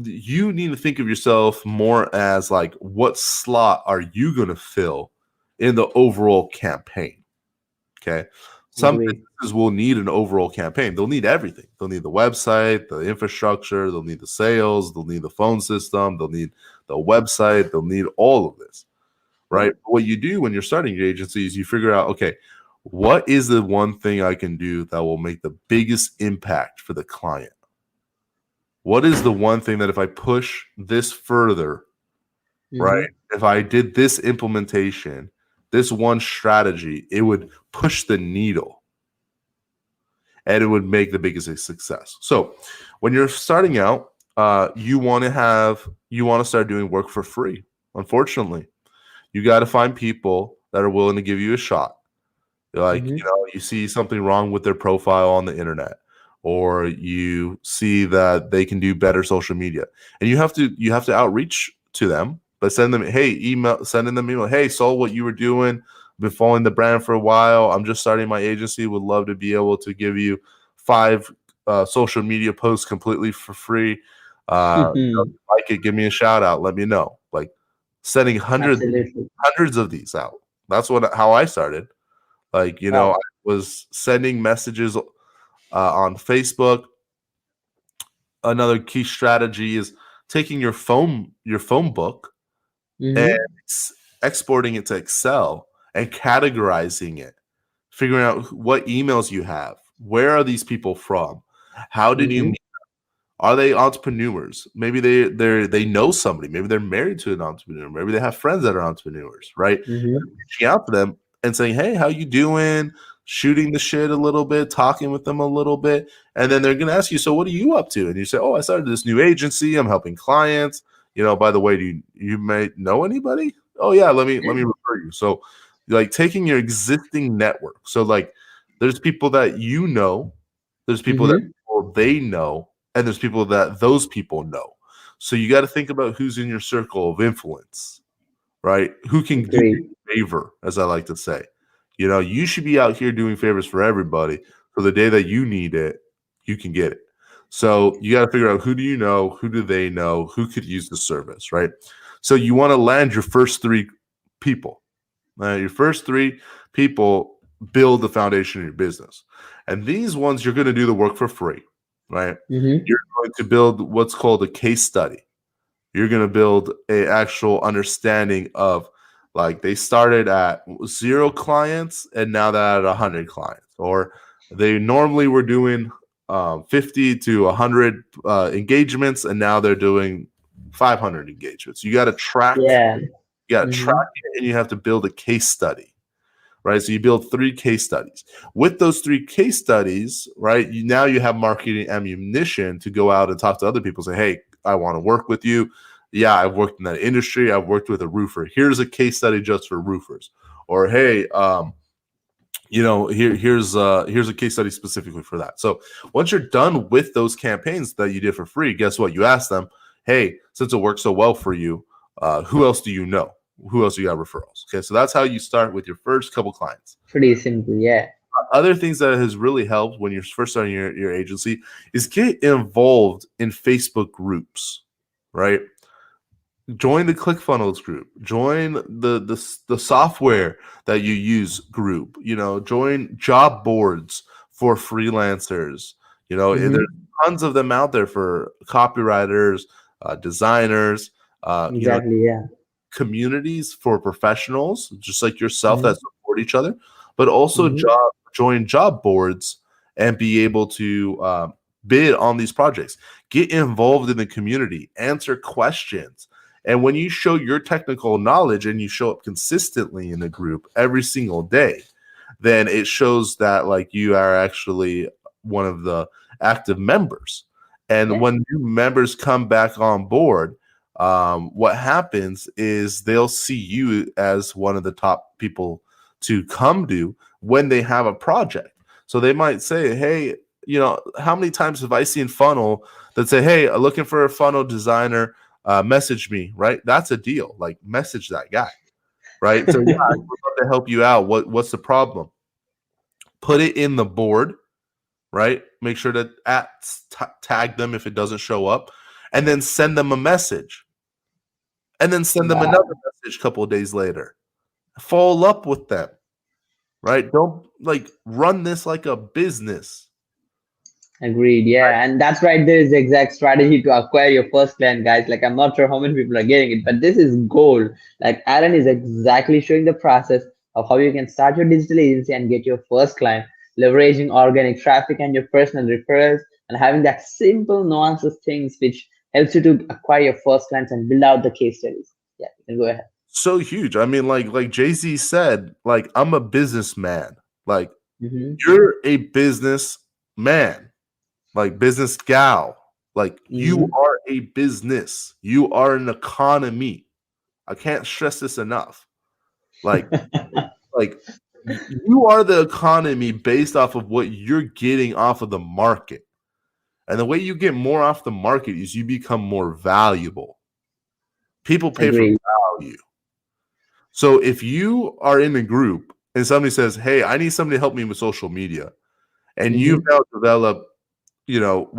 you need to think of yourself more as like, what slot are you going to fill in the overall campaign? Okay. Some Agree. businesses will need an overall campaign. They'll need everything. They'll need the website, the infrastructure, they'll need the sales, they'll need the phone system, they'll need the website, they'll need all of this, Yeah. right? What you do when you're starting your agency is you figure out, okay, what is the one thing I can do that will make the biggest impact for the client? What is the one thing that if I push this further, right? Hmm. If I did this implementation, this one strategy, it would push the needle and it would make the biggest success. So when you're starting out, you want to start doing work for free. Unfortunately, you got to find people that are willing to give you a shot. Like, Hmm. you see something wrong with their profile on the internet, or you see that they can do better social media, and you have to outreach to them, but sending them email. Hey, saw what you were doing. Been following the brand for a while. I'm just starting my agency. Would love to be able to give you 5 social media posts completely for free. If you like it, give me a shout out. Let me know. Like sending Absolutely. hundreds of these out. That's how I started. Like, I Wow. was sending messages on Facebook. Another key strategy is taking your phone book and Hmm. exporting it to Excel and categorizing it, figuring out what emails you have. Where are these people from? How did you Hmm. meet? Are they entrepreneurs? Maybe they know somebody. Maybe they're married to an entrepreneur. Maybe they have friends that are entrepreneurs, right? Hmm. Reaching out to them and saying, "Hey, how you doing? shooting the shit a little bit, talking with them a little bit, and then they're going to ask you, so what are you up to? And you say, oh, I started this new agency. I'm helping clients. By the way, do you may know anybody? Oh yeah, let me refer you. So like taking your existing network. So like there's people that there's people that they know, and there's people that those people know. So you got to think about who's in your circle of influence, right? Who can do you a favor, as I like to say. You should be out here doing favors for everybody. So the day that you need it, you can get it. So you got to figure out who do you know, who do they know, who could use the service, right? So you want to land your first 3 people. Your first 3 people build the foundation of your business. And these ones, you're going to do the work for free, right? You're going to build what's called a case study. You're going to build an actual understanding of, like, they started at 0 clients and now they're at 100 clients. Or they normally were doing 50 to 100 engagements, and now they're doing 500 engagements. You got to track. Yeah. You got to track it, and you have to build a case study, right? So you build 3 case studies. With those 3 case studies, right, now you have marketing ammunition to go out and talk to other people. Say, hey, I want to work with you. Yeah, I've worked in that industry. I've worked with a roofer. Here's a case study just for roofers. Or hey, here's a case study specifically for that. So once you're done with those campaigns that you did for free, guess what? You ask them, hey, since it worked so well for you, who else do you know? Who else do you have referrals? Okay, so that's how you start with your first couple clients. Pretty simple, yeah. Other things that has really helped when you're first starting your agency is get involved in Facebook groups, right? Join the ClickFunnels group. Join the software that you use group. Join job boards for freelancers. There's tons of them out there for copywriters, designers. Exactly, yeah. Communities for professionals, just like yourself, that support each other, but also join job boards and be able to bid on these projects. Get involved in the community. Answer questions. And when you show your technical knowledge and you show up consistently in a group every single day, then it shows that like you are actually one of the active members. And when new members come back on board, what happens is they'll see you as one of the top people to come to when they have a project. So they might say, hey, how many times have I seen funnel that say, hey, I'm looking for a funnel designer, message me, right? That's a deal. Like, message that guy, right? So yeah, I would love to help you out. What's the problem? Put it in the board, right? Make sure to tag them if it doesn't show up, and then send them a message. And then send them another message a couple of days later. Follow up with them, right? Don't run this like a business. Agreed. Yeah, and that's right. There is the exact strategy to acquire your first client, guys. Like, I'm not sure how many people are getting it, but this is gold. Like, Alan is exactly showing the process of how you can start your digital agency and get your first client, leveraging organic traffic and your personal referrals, and having that simple nuances things which helps you to acquire your first clients and build out the case studies. Yeah, you can go ahead. So huge. I mean, like Jay-Z said, like, I'm a businessman. Like, you're a businessman. Like, business gal. Like, you are a business. You are an economy. I can't stress this enough. Like, you are the economy based off of what you're getting off of the market. And the way you get more off the market is you become more valuable. People pay for value. So if you are in a group and somebody says, hey, I need somebody to help me with social media, and you've now developed, so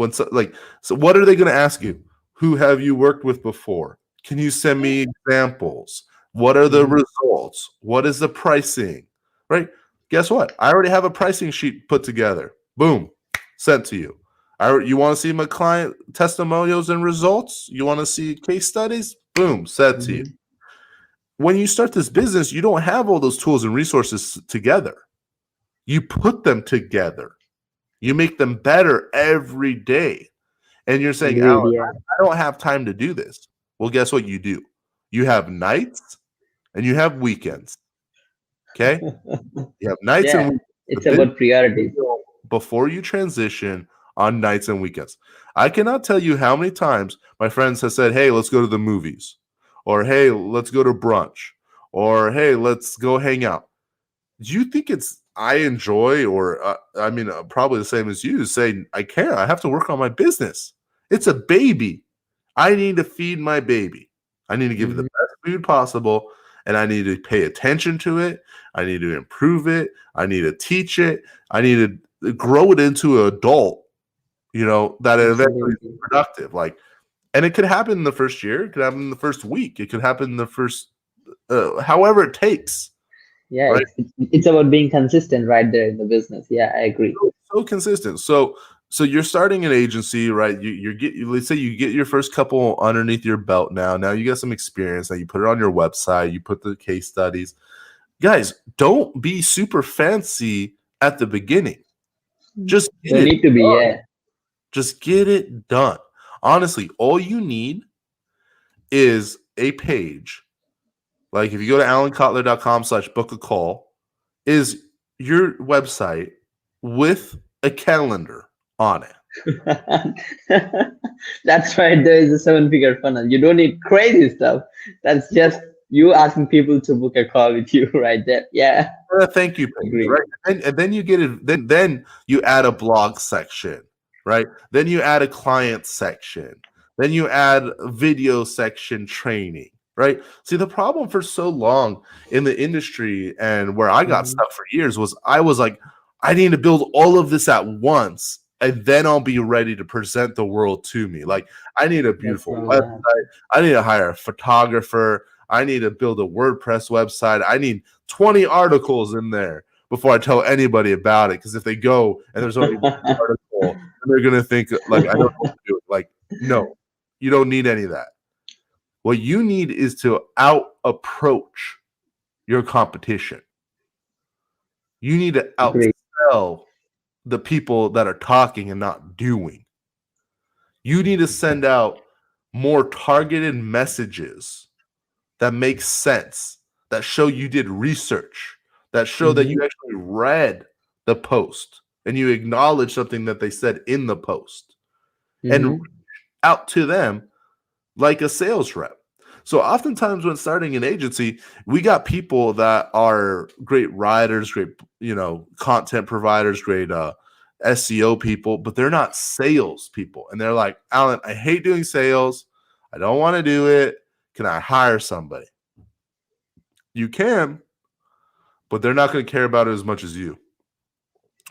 what are they going to ask you? Who have you worked with before? Can you send me examples? What are the results? What is the pricing? Right? Guess what? I already have a pricing sheet put together. Boom. Sent to you. You want to see my client testimonials and results? You want to see case studies? Boom. Sent to you. When you start this business, you don't have all those tools and resources together. You put them together. You make them better every day. And you're saying, Alan, I don't have time to do this. Well, guess what you do? You have nights and you have weekends. Okay? You have nights and weekends. It's about priorities. Before you transition on nights and weekends. I cannot tell you how many times my friends have said, hey, let's go to the movies, or hey, let's go to brunch, or hey, let's go hang out. Do you think I enjoy, or probably the same as you, say, I can't, I have to work on my business. It's a baby. I need to feed my baby. I need to give it the best food possible, and I need to pay attention to it. I need to improve it. I need to teach it. I need to grow it into an adult, that it eventually is productive. And it could happen in the first year. It could happen in the first week. It could happen in the first, however it takes. Yeah, right? it's about being consistent right there in the business. Yeah, I agree. So consistent. So you're starting an agency, right? Let's say you get your first couple underneath your belt now. Now you got some experience. Now you put it on your website. You put the case studies. Guys, don't be super fancy at the beginning. Just get it need to be, done. Just get it done. Honestly, all you need is a page. Like if you go to AllenKotlyar.com/book a call, is your website with a calendar on it. That's right. There is a 7-figure funnel. You don't need crazy stuff. That's just you asking people to book a call with you right there. Yeah. Thank you, right? And then you get it. Then you add a blog section, right? Then you add a client section. Then you add a video section training, right? See, the problem for so long in the industry and where I got stuck for years was I was like, I need to build all of this at once, and then I'll be ready to present the world to me. Like, I need a beautiful website. I need to hire a photographer. I need to build a WordPress website. I need 20 articles in there before I tell anybody about it. Because if they go and there's only one article, they're going to think, like, I don't know what to do. Like, no, you don't need any of that. What you need is to out-approach your competition. You need to outsell the people that are talking and not doing. You need to send out more targeted messages that make sense, that show you did research, that show that you actually read the post and you acknowledge something that they said in the post, and reach out to them like a sales rep. So oftentimes when starting an agency, we got people that are great writers, great, content providers, great SEO people, but they're not sales people. And they're like, Allen, I hate doing sales. I don't want to do it. Can I hire somebody? You can, but they're not going to care about it as much as you.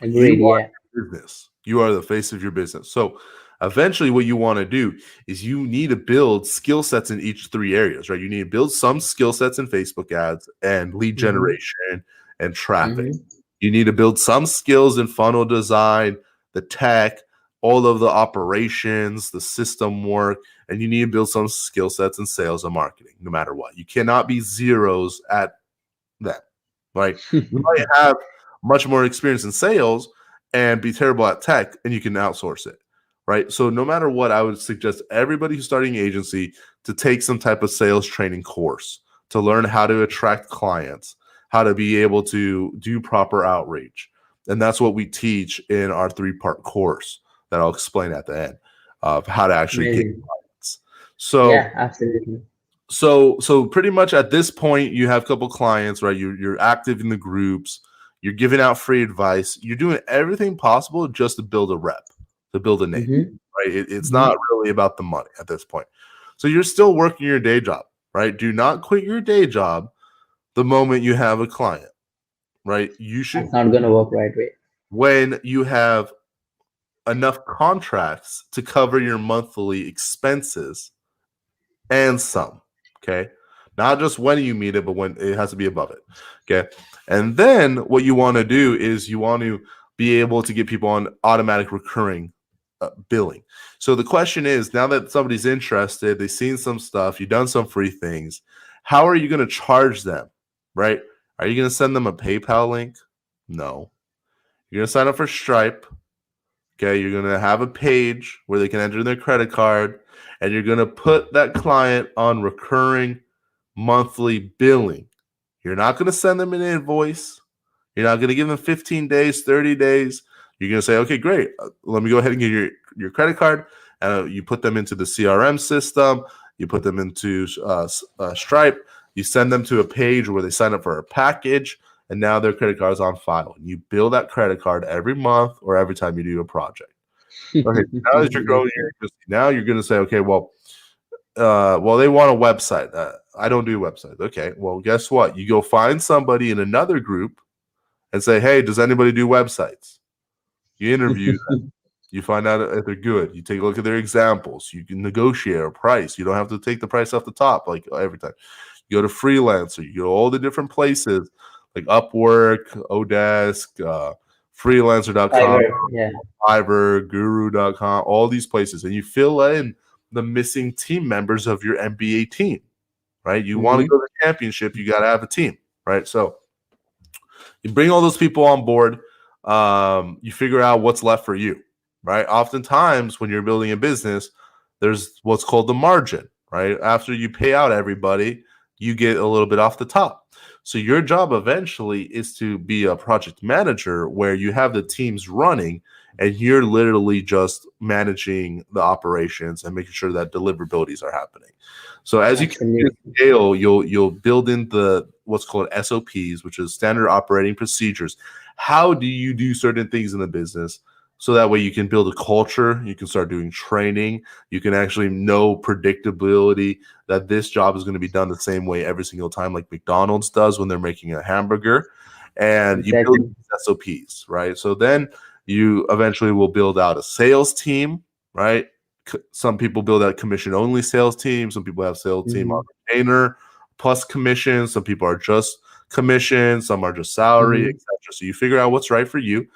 Agreed, you are your business. You are the face of your business. So eventually what you want to do is you need to build skill sets in each 3 areas, right? You need to build some skill sets in Facebook ads and lead generation and traffic. You need to build some skills in funnel design, the tech, all of the operations, the system work, and you need to build some skill sets in sales and marketing, no matter what. You cannot be zeros at that, right? You might have much more experience in sales and be terrible at tech, and you can outsource it, right? So no matter what, I would suggest everybody who's starting an agency to take some type of sales training course to learn how to attract clients, how to be able to do proper outreach. And that's what we teach in our 3-part course that I'll explain at the end of how to actually get clients. So yeah, absolutely. So pretty much at this point, you have a couple clients, right? You're active in the groups. You're giving out free advice. You're doing everything possible just to build a rep, to build a name, right? It's not really about the money at this point. So you're still working your day job, right? Do not quit your day job the moment you have a client, right? You should. It's not going to work right way. When you have enough contracts to cover your monthly expenses and some, okay? Not just when you meet it, but when it has to be above it, okay? And then what you want to do is you want to be able to get people on automatic recurring billing. So the question is, now that somebody's interested, they've seen some stuff, you've done some free things, how are you going to charge them, right? Are you going to send them a PayPal link? No. You're going to sign up for Stripe. Okay, you're going to have a page where they can enter their credit card, and you're going to put that client on recurring monthly billing. You're not going to send them an invoice. You're not going to give them 15 days, 30 days. You're going to say, okay, great. Let me go ahead and give your credit card. You put them into the CRM system. You put them into Stripe. You send them to a page where they sign up for a package, and now their credit card is on file. And you bill that credit card every month or every time you do a project. Okay, now as you're growing your agency, now you're going to say, okay, well, they want a website. I don't do websites. Okay, well, guess what? You go find somebody in another group and say, hey, does anybody do websites? You interview them. You find out if they're good. You take a look at their examples. You can negotiate a price. You don't have to take the price off the top like every time. You go to Freelancer. You go to all the different places like Upwork, Odesk, Freelancer.com, Fiverr, Guru.com, all these places. And you fill in the missing team members of your MBA team, right? You want to go to the championship, you got to have a team, right? So you bring all those people on board. You figure out what's left for you. Right. Oftentimes when you're building a business, there's what's called the margin, right? After you pay out everybody, you get a little bit off the top. So your job eventually is to be a project manager where you have the teams running and you're literally just managing the operations and making sure that deliverabilities are happening. So as you continue to scale, you'll build in the what's called SOPs, which is standard operating procedures. How do you do certain things in the business? So that way you can build a culture, you can start doing training, you can actually know predictability that this job is going to be done the same way every single time like McDonald's does when they're making a hamburger. And you build SOPs, right? So then you eventually will build out a sales team, right? Some people build out commission-only sales team. Some people have sales team on retainer plus commission. Some people are just commission. Some are just salary, etc. So you figure out what's right for you.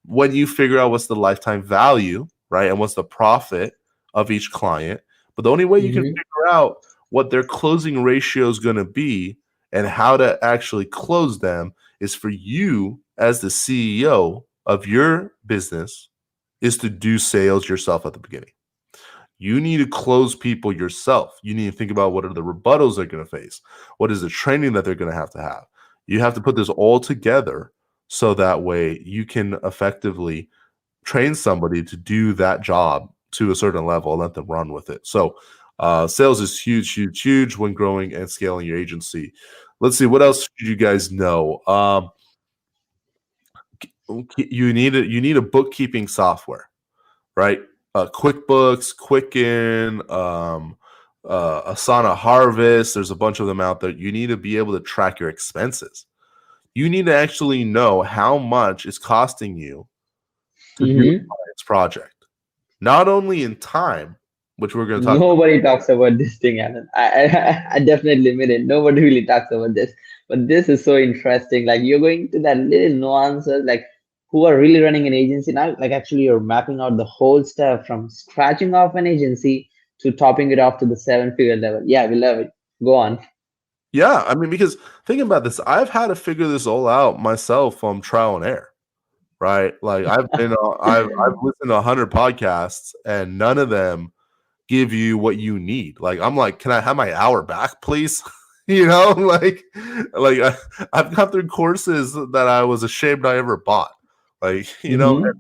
When you figure out what's the lifetime value, right, and what's the profit of each client, but the only way you can figure out what their closing ratio is going to be and how to actually close them is for you as the CEO of your business is to do sales yourself at the beginning. You need to close people yourself. You need to think about what are the rebuttals they're going to face. What is the training that they're going to have. You have to put this all together so that way you can effectively train somebody to do that job to a certain level and let them run with it. So sales is huge when growing and scaling your agency. Let's see, what else should you guys know? You need a bookkeeping software, right? QuickBooks, Quicken, Asana Harvest. There's a bunch of them out there. You need to be able to track your expenses. You need to actually know how much it's costing you to do this project. Not only in time, which we're going to talk about. Nobody talks about this thing, Alan. I definitely admit it. Nobody really talks about this. But this is so interesting. Like you're going to that little nuances, like who are really running an agency now. Like actually you're mapping out the whole stuff from scratching off an agency to topping it off to the 7-figure level. Yeah, we love it. Go on. Yeah, I mean, because think about this. I've had to figure this all out myself from trial and error, right? Like I've listened to 100 podcasts and none of them give you what you need. Like I'm like, can I have my hour back, please? You know, like I've gone through courses that I was ashamed I ever bought. Like, you know,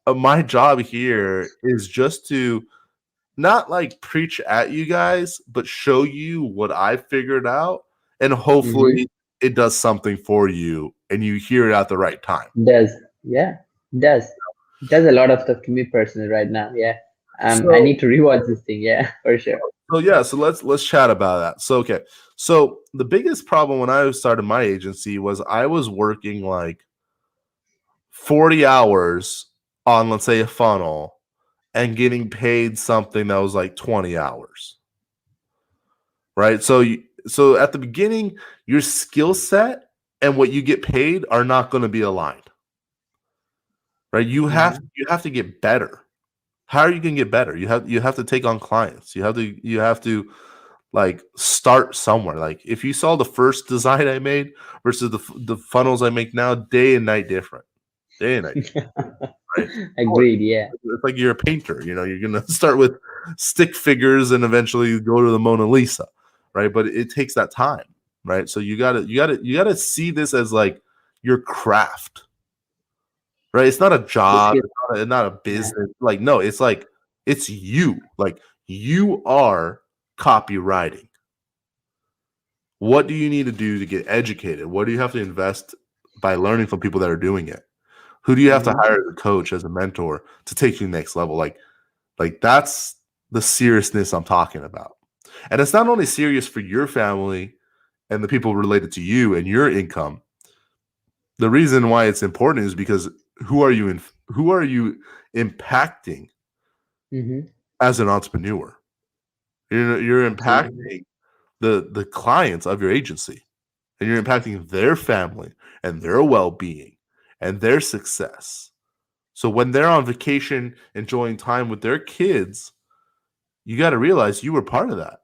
my job here is just to not like preach at you guys, but show you what I figured out, and hopefully it does something for you and you hear it at the right time. It does. It does a lot of stuff to me personally right now. Yeah. I need to rewatch this thing. Yeah, for sure. So let's chat about that. So okay. So the biggest problem when I started my agency was I was working like 40 hours on, let's say, a funnel and getting paid something that was like 20 hours. Right? So at the beginning, your skill set and what you get paid are not going to be aligned. Right? You have to get better. How are you going to get better? You have to take on clients. You have to like start somewhere. Like if you saw the first design I made versus the funnels I make now, day and night different. Day and night. Right? Agreed. Yeah. It's like you're a painter. You know, you're gonna start with stick figures and eventually go to the Mona Lisa, right? But it takes that time, right? So you gotta see this as like your craft, right? It's not a job, it's not a business. Like, no, it's like, it's you. Like, you are copywriting. What do you need to do to get educated? What do you have to invest by learning from people that are doing it? Who do you have to hire as a coach, as a mentor to take you next level? Like that's the seriousness I'm talking about. And it's not only serious for your family and the people related to you and your income. The reason why it's important is because who are you impacting as an entrepreneur? You're impacting the clients of your agency, and you're impacting their family and their well-being and their success. So when they're on vacation enjoying time with their kids, you got to realize you were part of that.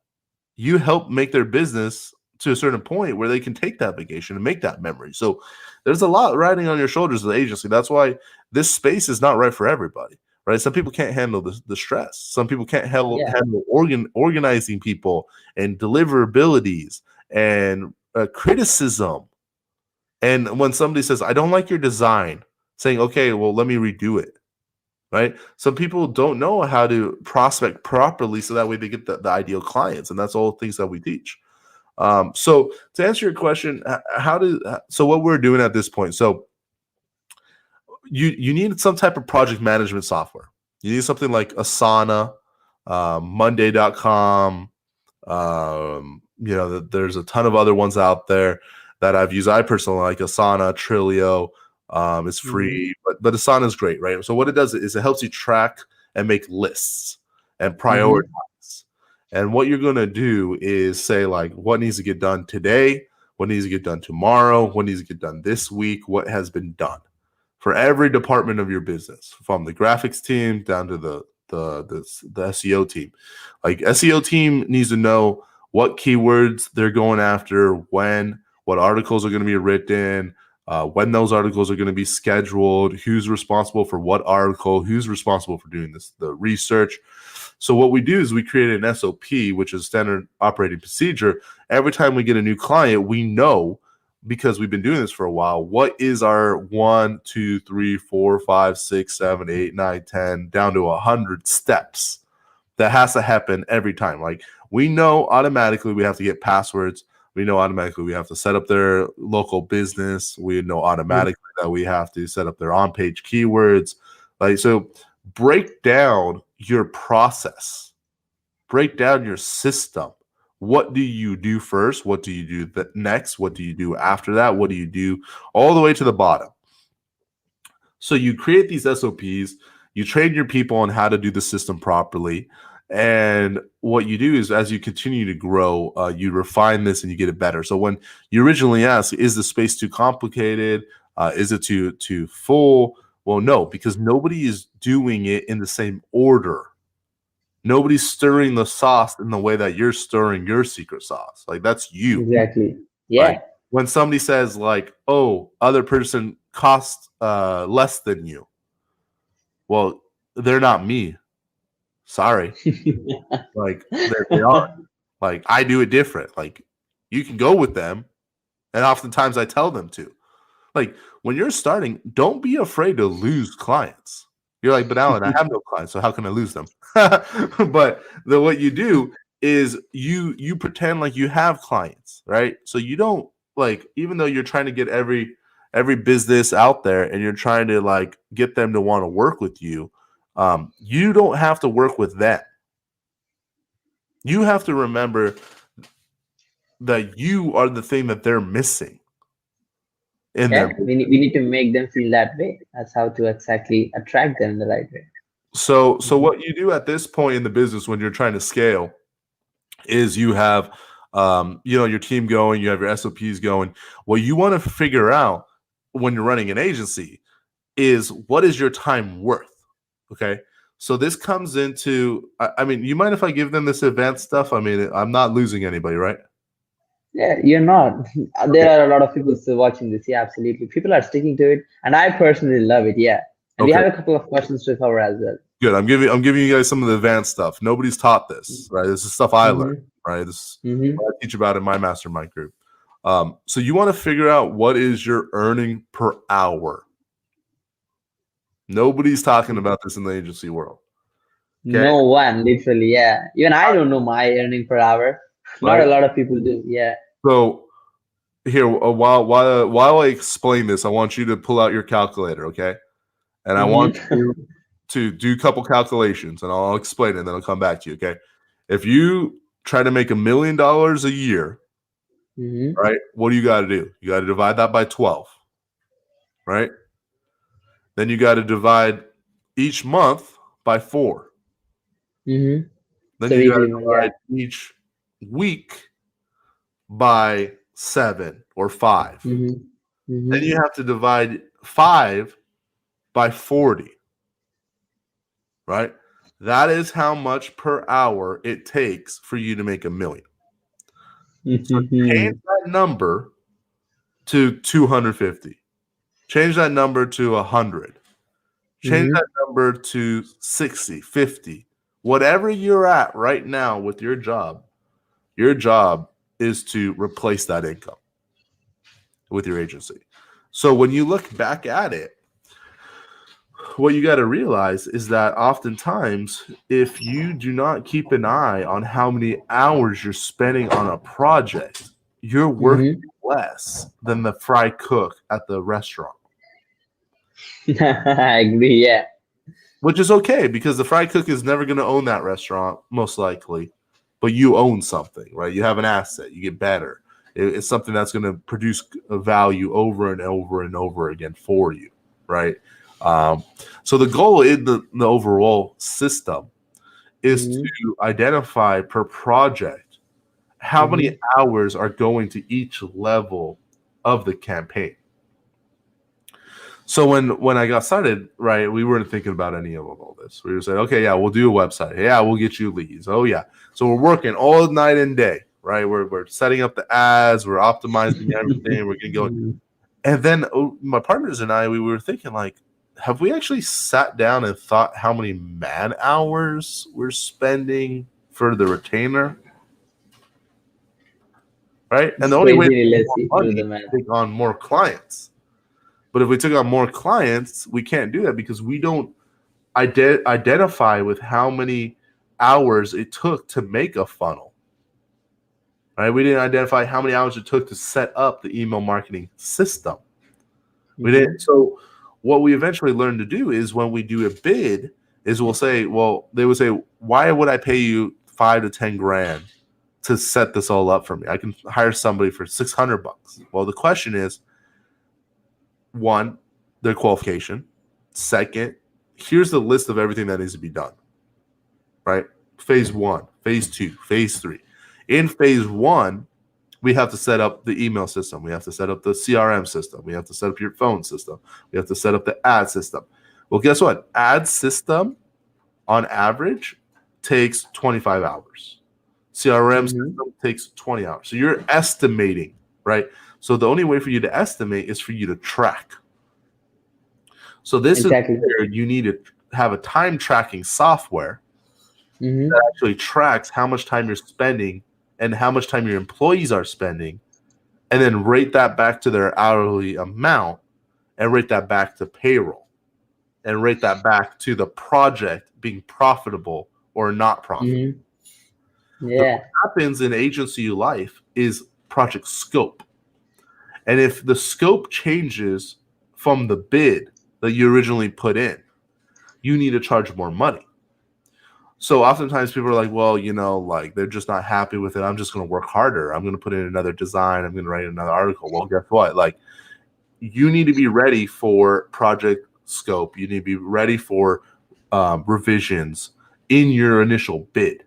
You helped make their business to a certain point where they can take that vacation and make that memory. So there's a lot riding on your shoulders as an agency. That's why this space is not right for everybody, right? Some people can't handle the stress. Some people can't handle organizing people and deliverabilities and criticism. And when somebody says, I don't like your design, saying, okay, well, let me redo it, right? Some people don't know how to prospect properly so that way they get the ideal clients. And that's all things that we teach. So to answer your question, so what we're doing at this point, so you need some type of project management software. You need something like Asana, Monday.com. There's a ton of other ones out there that I've used. I personally like Asana, Trello. It's free, but Asana is great, right? So what it does is it helps you track and make lists and prioritize. And what you're going to do is say, like, what needs to get done today, what needs to get done tomorrow, what needs to get done this week, what has been done for every department of your business, from the graphics team down to the SEO team. Like, SEO team needs to know what keywords they're going after, when, what articles are going to be written, when those articles are going to be scheduled, who's responsible for what article, who's responsible for doing the research. So what we do is we create an SOP, which is standard operating procedure. Every time we get a new client, we know, because we've been doing this for a while, what is our 1, 2, 3, 4, 5, 6, 7, 8, 9, 10, down to 100 steps that has to happen every time. Like, we know automatically we have to get passwords. We know automatically we have to set up their local business. We know automatically that we have to set up their on-page keywords. Like, so break down your process, break down your system. What do you do first? What do you do next? What do you do after that? What do you do all the way to the bottom? So you create these SOPs, you train your people on how to do the system properly. And what you do is, as you continue to grow, you refine this and you get it better. So when you originally asked, is the space too complicated? Is it too full? Well, no, because nobody is doing it in the same order. Nobody's stirring the sauce in the way that you're stirring your secret sauce. Like, that's you. Exactly. Yeah. Like, when somebody says, like, oh, other person costs less than you. Well, they're not me. Sorry. Like, they are. Like, I do it different. Like, you can go with them, and oftentimes I tell them to. Like, when you're starting, don't be afraid to lose clients. You're like, but Alan, I have no clients, so how can I lose them? But what you do is you pretend like you have clients, right? So you don't, like, even though you're trying to get every business out there and you're trying to, like, get them to want to work with you, you don't have to work with them. You have to remember that you are the thing that they're missing. We need to make them feel that way. That's how to exactly attract them in the right way. So what you do at this point in the business when you're trying to scale is you have your team going, you have your SOPs going. What you want to figure out when you're running an agency is, what is your time worth? Okay. So this comes into, I mean, you mind if I give them this advanced stuff? I mean, I'm not losing anybody, right? Yeah, you're not. There are a lot of people still watching this. Yeah, absolutely. People are sticking to it, and I personally love it. Yeah, and we have a couple of questions to cover as well. Good. I'm giving you guys some of the advanced stuff. Nobody's taught this, right? This is stuff I learned, right? This is what I teach about in my mastermind group. So you want to figure out what is your earning per hour. Nobody's talking about this in the agency world. Okay? No one, literally, yeah. Even I don't know my earning per hour. Not Right? a lot of people do, yeah. So here, while I explain this, I want you to pull out your calculator, okay? And I want you to do a couple calculations, and I'll explain it, and then I'll come back to you, okay? If you try to make $1 million a year, right, what do you got to do? You got to divide that by 12, right? Then you got to divide each month by 4. Then So you got to weekly, divide each week by 7 or 5. Then you have to divide 5 by 40, right? That is how much per hour it takes for you to make $1 million. So change that number to 250. Change that number to 100. Change that number to 60, 50. Whatever you're at right now with your job is to replace that income with your agency. So when you look back at it, what you got to realize is that oftentimes, if you do not keep an eye on how many hours you're spending on a project, you're working less than the fry cook at the restaurant. I agree, yeah. Which is okay, because the fry cook is never going to own that restaurant, most likely, but you own something, right? You have an asset. You get better. It's something that's going to produce a value over and over and over again for you, right? So the goal in the overall system is to identify per project how many hours are going to each level of the campaign. So when I got started, right, we weren't thinking about any of all this. We were saying, okay, yeah, we'll do a website. Yeah, we'll get you leads. Oh, yeah. So we're working all night and day, right? We're setting up the ads. We're optimizing everything. We're getting going. And then my partners and I, we were thinking, like, have we actually sat down and thought how many man hours we're spending for the retainer? Right? And the only way to take on more clients. But if we took on more clients, we can't do that because we don't identify with how many hours it took to make a funnel. Right? We didn't identify how many hours it took to set up the email marketing system. We didn't. So what we eventually learned to do is when we do a bid, is we'll say, well, they would say, why would I pay you $5 to $10 grand to set this all up for me? I can hire somebody for $600. Well, the question is, one, their qualification. Second, here's the list of everything that needs to be done. Right? Phase 1, phase 2, phase 3. In phase 1, we have to set up the email system. We have to set up the CRM system. We have to set up your phone system. We have to set up the ad system. Well, guess what? Ad system, on average, takes 25 hours. CRM system takes 20 hours. So you're estimating, right? So the only way for you to estimate is for you to track. So this is where you need to have a time tracking software that actually tracks how much time you're spending and how much time your employees are spending, and then rate that back to their hourly amount, and rate that back to payroll, and rate that back to the project being profitable or not profitable. Yeah. What happens in agency life is project scope. And if the scope changes from the bid that you originally put in, you need to charge more money. So oftentimes people are like, well, you know, like they're just not happy with it. I'm just going to work harder. I'm going to put in another design. I'm going to write another article. Well, guess what? Like, you need to be ready for project scope. You need to be ready for revisions in your initial bid.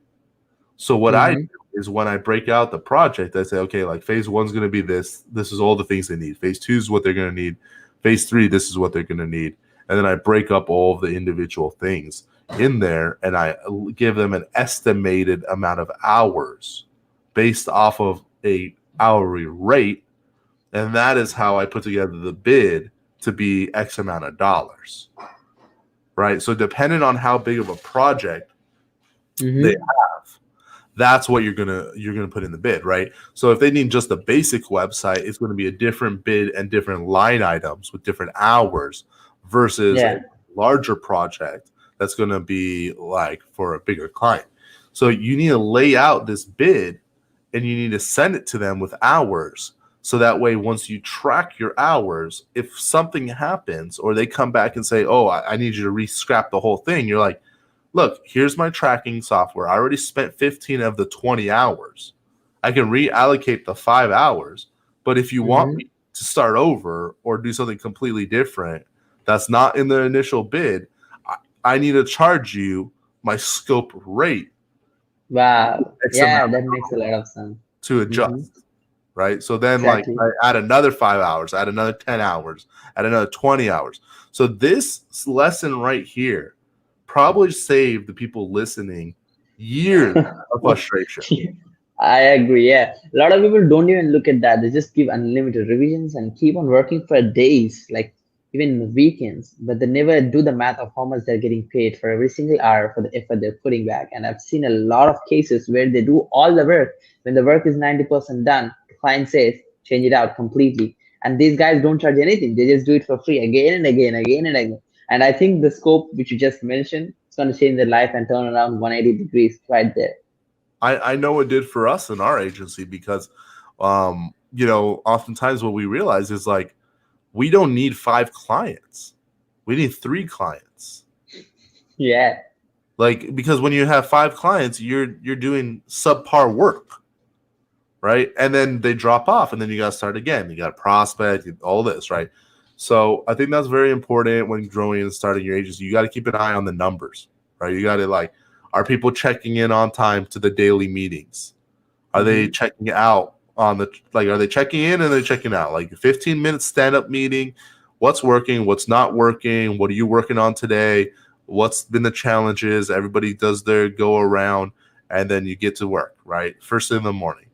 So what I do is when I break out the project, I say, okay, like phase 1 is going to be this. This is all the things they need. Phase 2 is what they're going to need. Phase 3, this is what they're going to need. And then I break up all of the individual things in there, and I give them an estimated amount of hours based off of a hourly rate, and that is how I put together the bid to be X amount of dollars, right? So depending on how big of a project they have, that's what you're gonna put in the bid, right? So if they need just a basic website, it's going to be a different bid and different line items with different hours versus a larger project that's going to be like for a bigger client. So you need to lay out this bid and you need to send it to them with hours. So that way, once you track your hours, if something happens or they come back and say, oh, I need you to re-scrap the whole thing, you're like, look, here's my tracking software. I already spent 15 of the 20 hours. I can reallocate the 5 hours. But if you want me to start over or do something completely different that's not in the initial bid, I need to charge you my scope rate. Wow. Yeah, that makes a lot of sense. To adjust. Right? So then like I add another 5 hours, add another 10 hours, add another 20 hours. So this lesson right here probably saved the people listening years of frustration. I agree. Yeah. A lot of people don't even look at that. They just give unlimited revisions and keep on working for days, like even weekends, but they never do the math of how much they're getting paid for every single hour for the effort they're putting back. And I've seen a lot of cases where they do all the work. When the work is 90% done, the client says, change it out completely. And these guys don't charge anything. They just do it for free again and again, again and again. And I think the scope, which you just mentioned, it's going to change their life and turn around 180 degrees right there. I know it did for us in our agency because, oftentimes what we realize is like, we don't need 5 clients. We need 3 clients. Yeah. Like, because when you have 5 clients, you're doing subpar work, right? And then they drop off and then you got to start again. You got to prospect, all this, right? So I think that's very important when growing and starting your agency. You got to keep an eye on the numbers, right? You got to like, are people checking in on time to the daily meetings? Are they checking out on the, like, are they checking in and they're checking out? Like a 15-minute stand-up meeting, what's working, what's not working, what are you working on today? What's been the challenges? Everybody does their go around and then you get to work, right? First thing in the morning.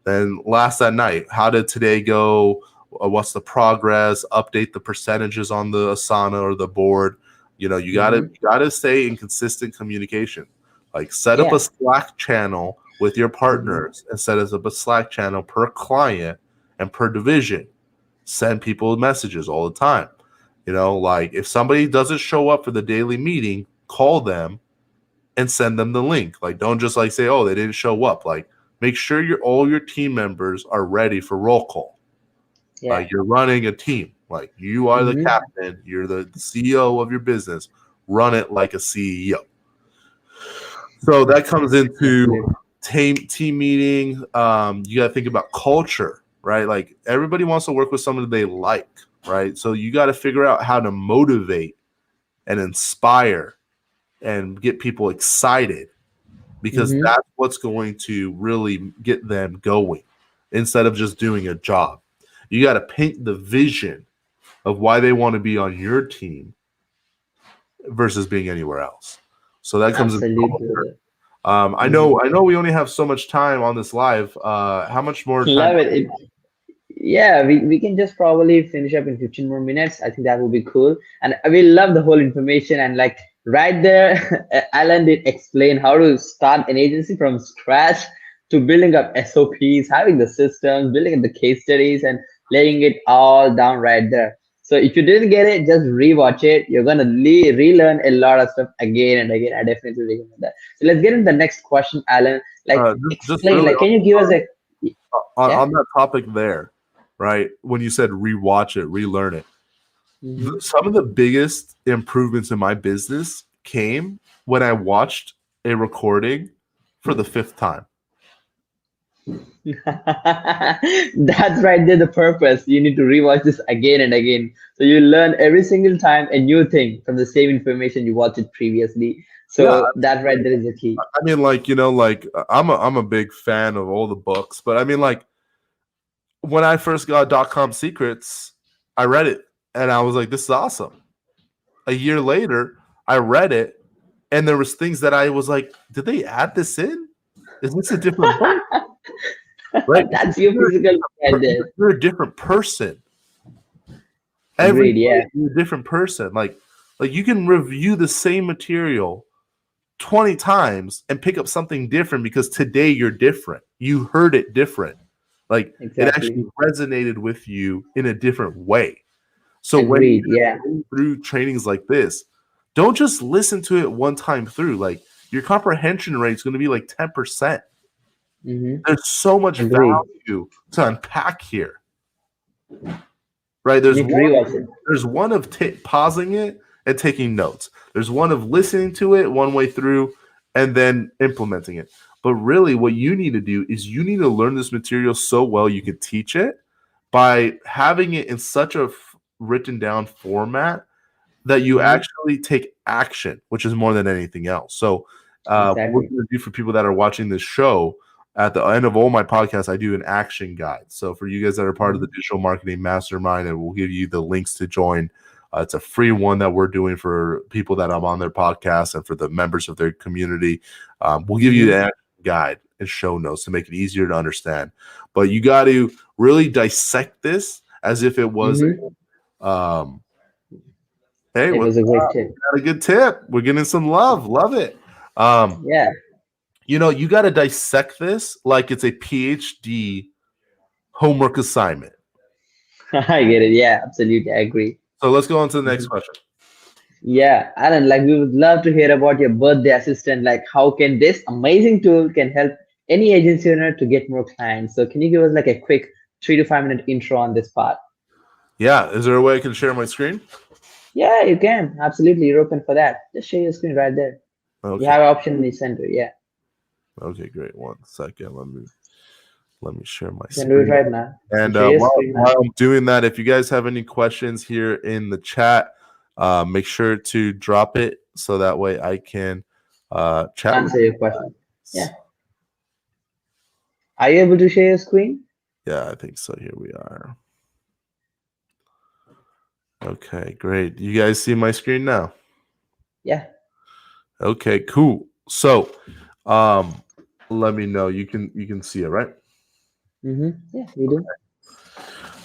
Then last at night, how did today go? What's the progress? Update the percentages on the Asana or the board. You gotta stay in consistent communication. Like set up a Slack channel with your partners and set up a Slack channel per client and per division. Send people messages all the time. Like if somebody doesn't show up for the daily meeting, call them and send them the link. Like don't just like say, oh, they didn't show up. Like make sure all your team members are ready for roll call. Yeah. Like you're running a team. Like you are the captain. You're the CEO of your business. Run it like a CEO. So that comes into team meeting. You got to think about culture, right? Like everybody wants to work with someone they like, right? So you got to figure out how to motivate and inspire and get people excited because that's what's going to really get them going instead of just doing a job. You got to paint the vision of why they want to be on your team versus being anywhere else. So that comes in. I know we only have so much time on this live. How much more time? Love it. Yeah, we can just probably finish up in 15 more minutes. I think that would be cool. And we love the whole information. And like right there, Alan did explain how to start an agency from scratch to building up SOPs, having the systems, building up the case studies, and laying it all down right there. So if you didn't get it, just rewatch it. You're gonna relearn a lot of stuff again and again. I definitely recommend that. So let's get into the next question, Alan. Like, explain. Really, like, can you give us a on that topic there, right? When you said rewatch it, relearn it. Some of the biggest improvements in my business came when I watched a recording for the 5th time. That's right there, the purpose. You need to rewatch this again and again, so you learn every single time a new thing from the same information you watched it previously. So that right there is the key. I mean, like I'm a big fan of all the books, but I mean, like when I first got .com Secrets, I read it and I was like, this is awesome. A year later, I read it and there was things that I was like, did they add this in? Is this a different book? Right? That's your physical right there. You're a different person. Agreed, you're a different person. Like you can review the same material 20 times and pick up something different because today you're different. You heard it different. Like it actually resonated with you in a different way. So when you're going through trainings like this, don't just listen to it one time through. Like your comprehension rate is going to be like 10%. There's so much value to unpack here. Right? There's one of pausing it and taking notes. There's one of listening to it one way through and then implementing it. But really what you need to do is you need to learn this material so well you can teach it by having it in such a written down format that you actually take action, which is more than anything else. So what we're going to do for people that are watching this show, at the end of all my podcasts, I do an action guide. So for you guys that are part of the Digital Marketing Mastermind, and we'll give you the links to join. It's a free one that we're doing for people that I'm on their podcast and for the members of their community. We'll give you the action guide and show notes to make it easier to understand. But you got to really dissect this as if it was hey, it was a great tip. Got a good tip. We're getting some love. Love it. You know, you got to dissect this like it's a PhD homework assignment. I get it. Yeah, absolutely. I agree. So let's go on to the next question. Yeah, Alan, like we would love to hear about your birthday assistant. Like how can this amazing tool can help any agency owner to get more clients? So can you give us like a quick 3 to 5 minute intro on this part? Yeah. Is there a way I can share my screen? Yeah, you can. Absolutely. You're open for that. Just share your screen right there. Okay. You have an option in the center. Yeah. Okay, great. 1 second. Let me share my screen. You can do it right now. And while I'm doing that, if you guys have any questions here in the chat, make sure to drop it so that way I can chat. Answer your question. Yeah. Are you able to share your screen? Yeah, I think so. Here we are. Okay, great. You guys see my screen now? Yeah. Okay, cool. So, let me know. You can see it, right? Yeah, we do.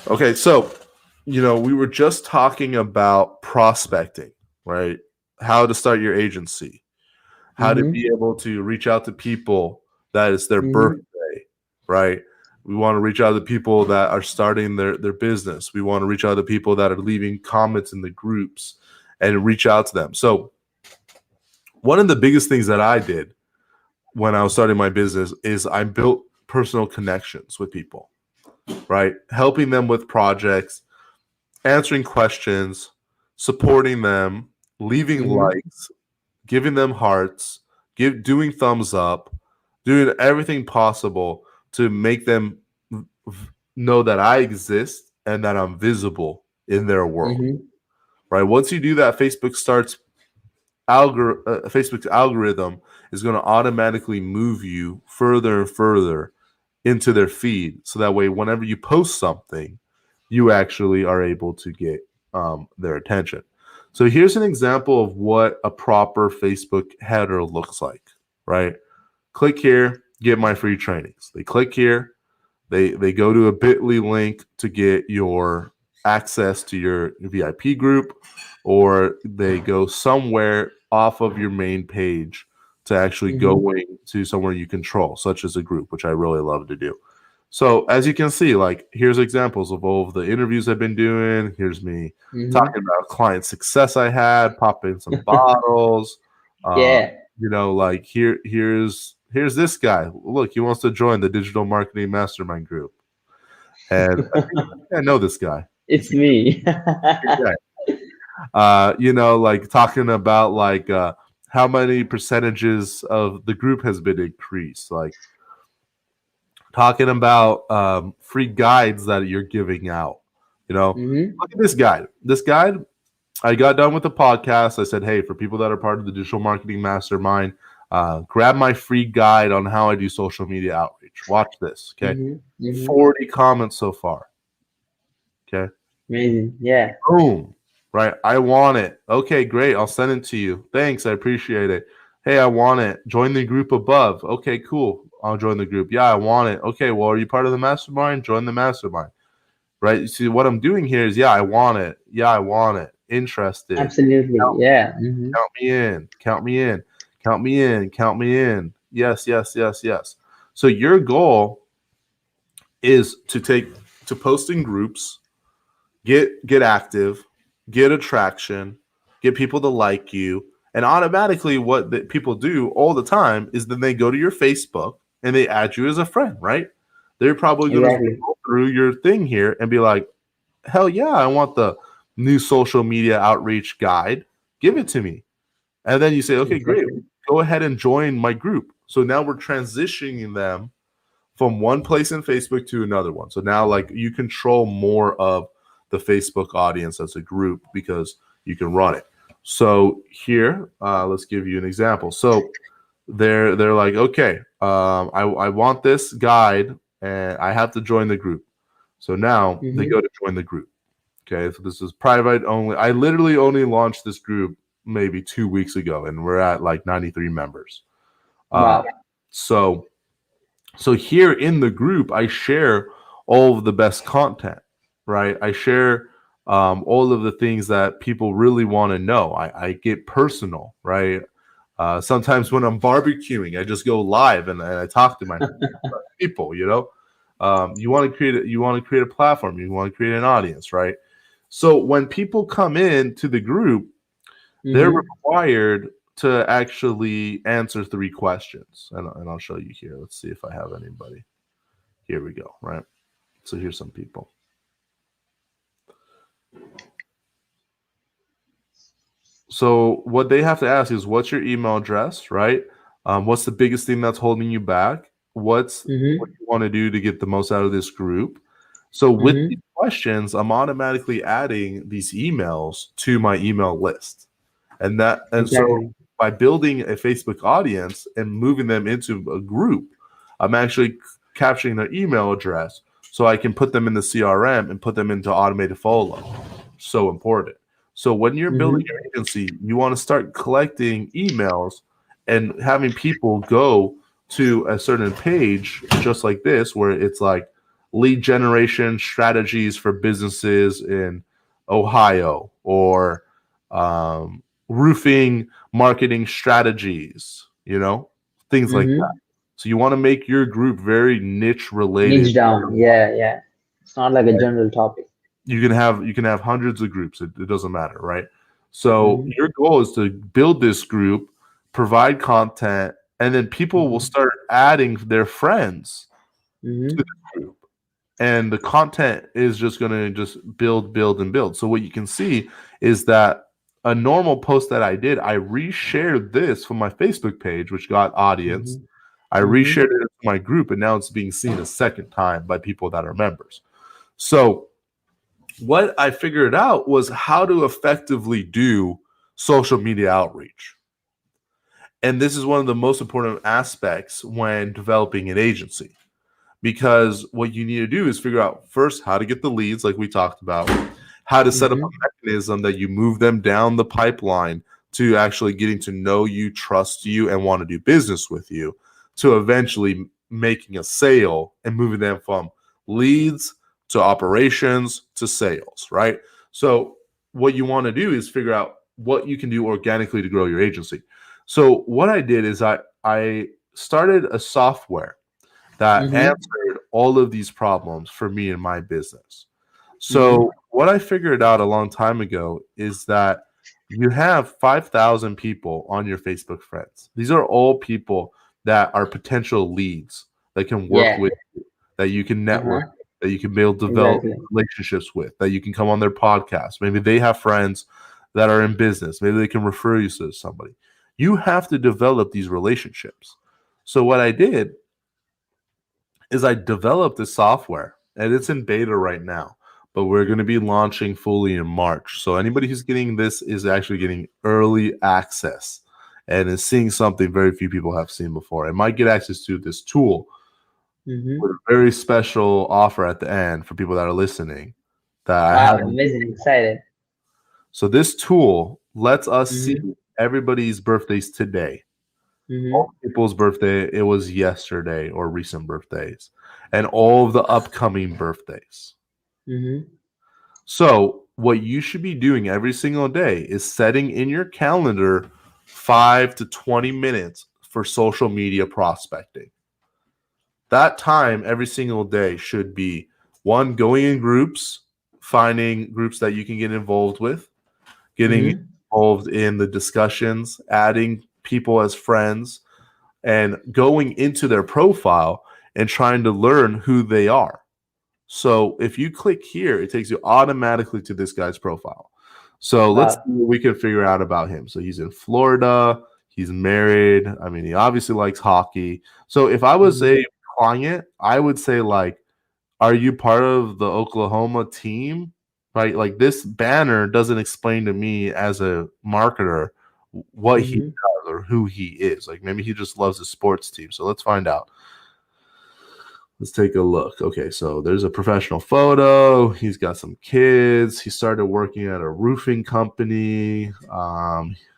Okay, so you know, we were just talking about prospecting, right? How to start your agency, how to be able to reach out to people that it's their birthday, right? We want to reach out to people that are starting their business. We want to reach out to people that are leaving comments in the groups and reach out to them. So one of the biggest things that I did when I was starting my business is I built personal connections with people, right? Helping them with projects, answering questions, supporting them, leaving likes, giving them hearts, doing thumbs up, doing everything possible to make them know that I exist and that I'm visible in their world, right? Once you do that, Facebook's algorithm is going to automatically move you further and further into their feed. So that way, whenever you post something, you actually are able to get their attention. So here's an example of what a proper Facebook header looks like, right? Click here, get my free trainings. They click here, they go to a bit.ly link to get your access to your VIP group, or they go somewhere off of your main page to actually going to somewhere you control, such as a group, which I really love to do. So as you can see, like here's examples of all of the interviews I've been doing. Here's me talking about client success I had, popping some bottles. Yeah. You know, like here's this guy. Look, he wants to join the Digital Marketing Mastermind group. And I know this guy. It's me. You know, like talking about like how many percentages of the group has been increased, like talking about free guides that you're giving out. You know, look at this guide. This guide, I got done with the podcast. I said, hey, for people that are part of the Digital Marketing Mastermind, grab my free guide on how I do social media outreach. Watch this, okay? 40 comments so far. Okay. Amazing. Yeah. Boom. Right. I want it. Okay, great. I'll send it to you. Thanks. I appreciate it. Hey, I want it. Join the group above. Okay, cool. I'll join the group. Yeah, I want it. Okay, well, are you part of the mastermind? Join the mastermind. Right. You see, what I'm doing here is, yeah, I want it. Yeah, I want it. Interested. Absolutely. Yeah. Count me in. Count me in. Count me in. Count me in. Yes, yes, yes, yes. So your goal is to post in groups, get active, get attraction, get people to like you, and automatically what people do all the time is then they go to your Facebook and they add you as a friend, right? They're probably going to Exactly. go through your thing here and be like, hell yeah, I want the new social media outreach guide. Give it to me. And then you say, okay, great. Exactly. Go ahead and join my group. So now we're transitioning them from one place in Facebook to another one. So now like you control more of the Facebook audience as a group because you can run it. So here, let's give you an example. So they're like, okay, I want this guide and I have to join the group. So now they go to join the group. Okay, so this is private only. I literally only launched this group maybe 2 weeks ago, and we're at like 93 members. Wow. So here in the group, I share all of the best content, right? I share all of the things that people really want to know. I get personal, right? Sometimes when I'm barbecuing, I just go live and I talk to my people. You know, you want to create a platform. You want to create an audience, right? So when people come in to the group, they're required to actually answer 3 questions. And I'll show you here. Let's see if I have anybody. Here we go, right? So here's some people. So what they have to ask is, what's your email address, right? What's the biggest thing that's holding you back? What you want to do to get the most out of this group? So with these questions, I'm automatically adding these emails to my email list. And so by building a Facebook audience and moving them into a group, I'm actually capturing their email address so I can put them in the CRM and put them into automated follow. So important. So when you're building your agency, you want to start collecting emails and having people go to a certain page just like this, where it's like lead generation strategies for businesses in Ohio, or roofing marketing strategies, you know, things like that. So you want to make your group very niche related. Niche down. Yeah. It's not like a general topic. You can have hundreds of groups. It doesn't matter, right? So your goal is to build this group, provide content, and then people will start adding their friends to the group. And the content is just going to just build. So what you can see is that a normal post that I did, I reshared this from my Facebook page, which got audience. I reshared it to my group, and now it's being seen a second time by people that are members. So what I figured out was how to effectively do social media outreach. And this is one of the most important aspects when developing an agency, because what you need to do is figure out first how to get the leads, like we talked about, how to set up a mechanism that you move them down the pipeline to actually getting to know you, trust you, and want to do business with you, to eventually making a sale and moving them from leads to operations to sales, right? So what you want to do is figure out what you can do organically to grow your agency. So what I did is I started a software that answered all of these problems for me in my business. So what I figured out a long time ago is that you have 5,000 people on your Facebook friends. These are all people that are potential leads that can work with you, that you can network, that you can develop relationships with, that you can come on their podcast. Maybe they have friends that are in business. Maybe they can refer you to somebody. You have to develop these relationships. So what I did is I developed this software, and it's in beta right now, but we're going to be launching fully in March. So anybody who's getting this is actually getting early access and is seeing something very few people have seen before, and might get access to this tool with a very special offer at the end for people that are listening. That Amazing, excited. So this tool lets us see everybody's birthdays today. All people's birthday, it was yesterday or recent birthdays, and all of the upcoming birthdays. So what you should be doing every single day is setting in your calendar 5 to 20 minutes for social media prospecting. That time every single day should be, one, going in groups, finding groups that you can get involved with, getting involved in the discussions, adding people as friends, and going into their profile and trying to learn who they are. So if you click here, it takes you automatically to this guy's profile. So let's see what we can figure out about him. So he's in Florida. He's married. I mean, he obviously likes hockey. So if I was a client, I would say, like, are you part of the Oklahoma team? Right? Like, this banner doesn't explain to me as a marketer what he does or who he is. Like, maybe he just loves the sports team. So let's find out. Let's take a look. Okay, so there's a professional photo. He's got some kids. He started working at a roofing company.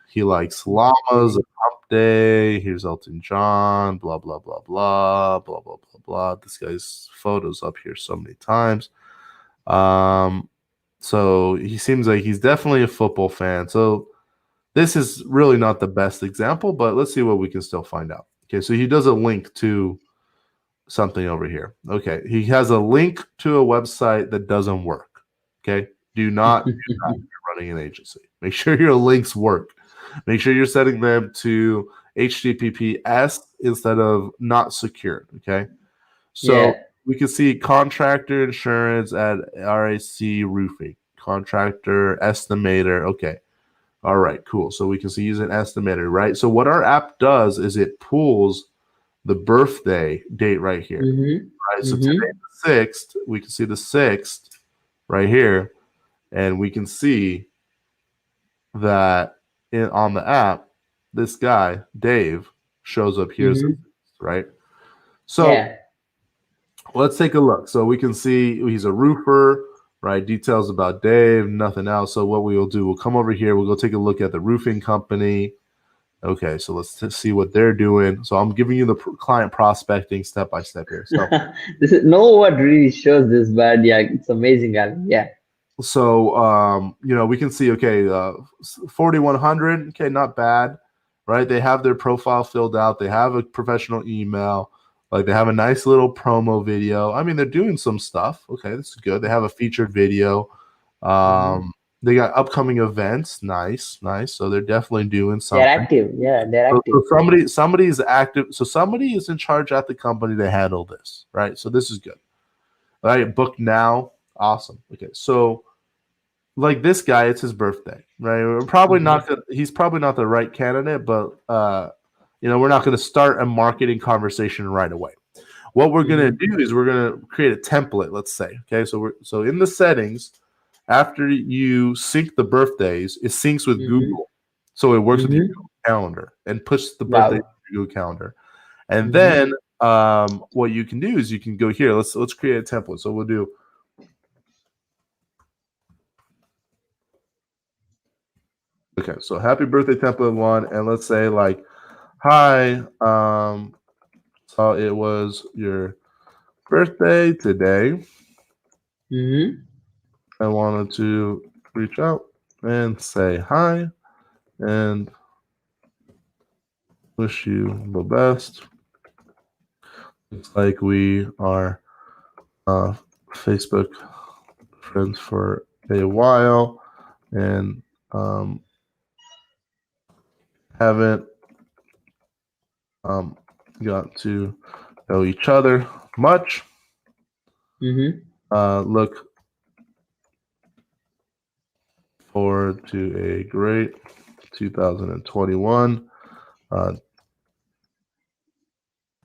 He likes llamas, a hump day. Here's Elton John, blah, blah, blah, blah, blah, blah, blah, blah. This guy's photo's up here so many times. So he seems like he's definitely a football fan. So this is really not the best example, but let's see what we can still find out. Okay, so he does a link to something over here. Okay, he has a link to a website that doesn't work. Okay, do not do that if you're running an agency. Make sure your links work. Make sure you're setting them to HTTPS instead of not secured. Okay, so we can see contractor insurance at RAC Roofing, contractor estimator. Okay, all right, cool. So we can see he's an estimator, right? So what our app does is it pulls the birthday date right here. Right? So today, the 6th, we can see the 6th right here, and we can see that on the app, this guy, Dave, shows up here, right? So let's take a look. So we can see he's a roofer, right? Details about Dave, nothing else. So what we will do, we'll come over here, we'll go take a look at the roofing company. Okay, so let's see what they're doing. So I'm giving you the client prospecting step by step here. So this is no one really shows this, but yeah, it's amazing, Alan. Yeah. So we can see, okay, 4,100. Okay, not bad, right? They have their profile filled out. They have a professional email. Like, they have a nice little promo video. I mean, they're doing some stuff. Okay, this is good. They have a featured video. They got upcoming events. Nice. So they're definitely doing something. They're active. Yeah, they're active. So somebody is active. So somebody is in charge at the company to handle this, right? So this is good. All right, book now. Awesome. Okay, so like this guy, it's his birthday, right? We're probably not gonna, he's probably not the right candidate, but we're not going to start a marketing conversation right away. What we're going to do is we're going to create a template, let's say. Okay, so in the settings, after you sync the birthdays, it syncs with Google. So it works with your Google Calendar and pushes the birthday to your Google Calendar. And then what you can do is you can go here. Let's create a template. So we'll do so happy birthday template 1, and let's say, like, hi, saw it was your birthday today. I wanted to reach out and say hi and wish you the best. Looks like we are Facebook friends for a while and haven't got to know each other much. Look forward to a great 2021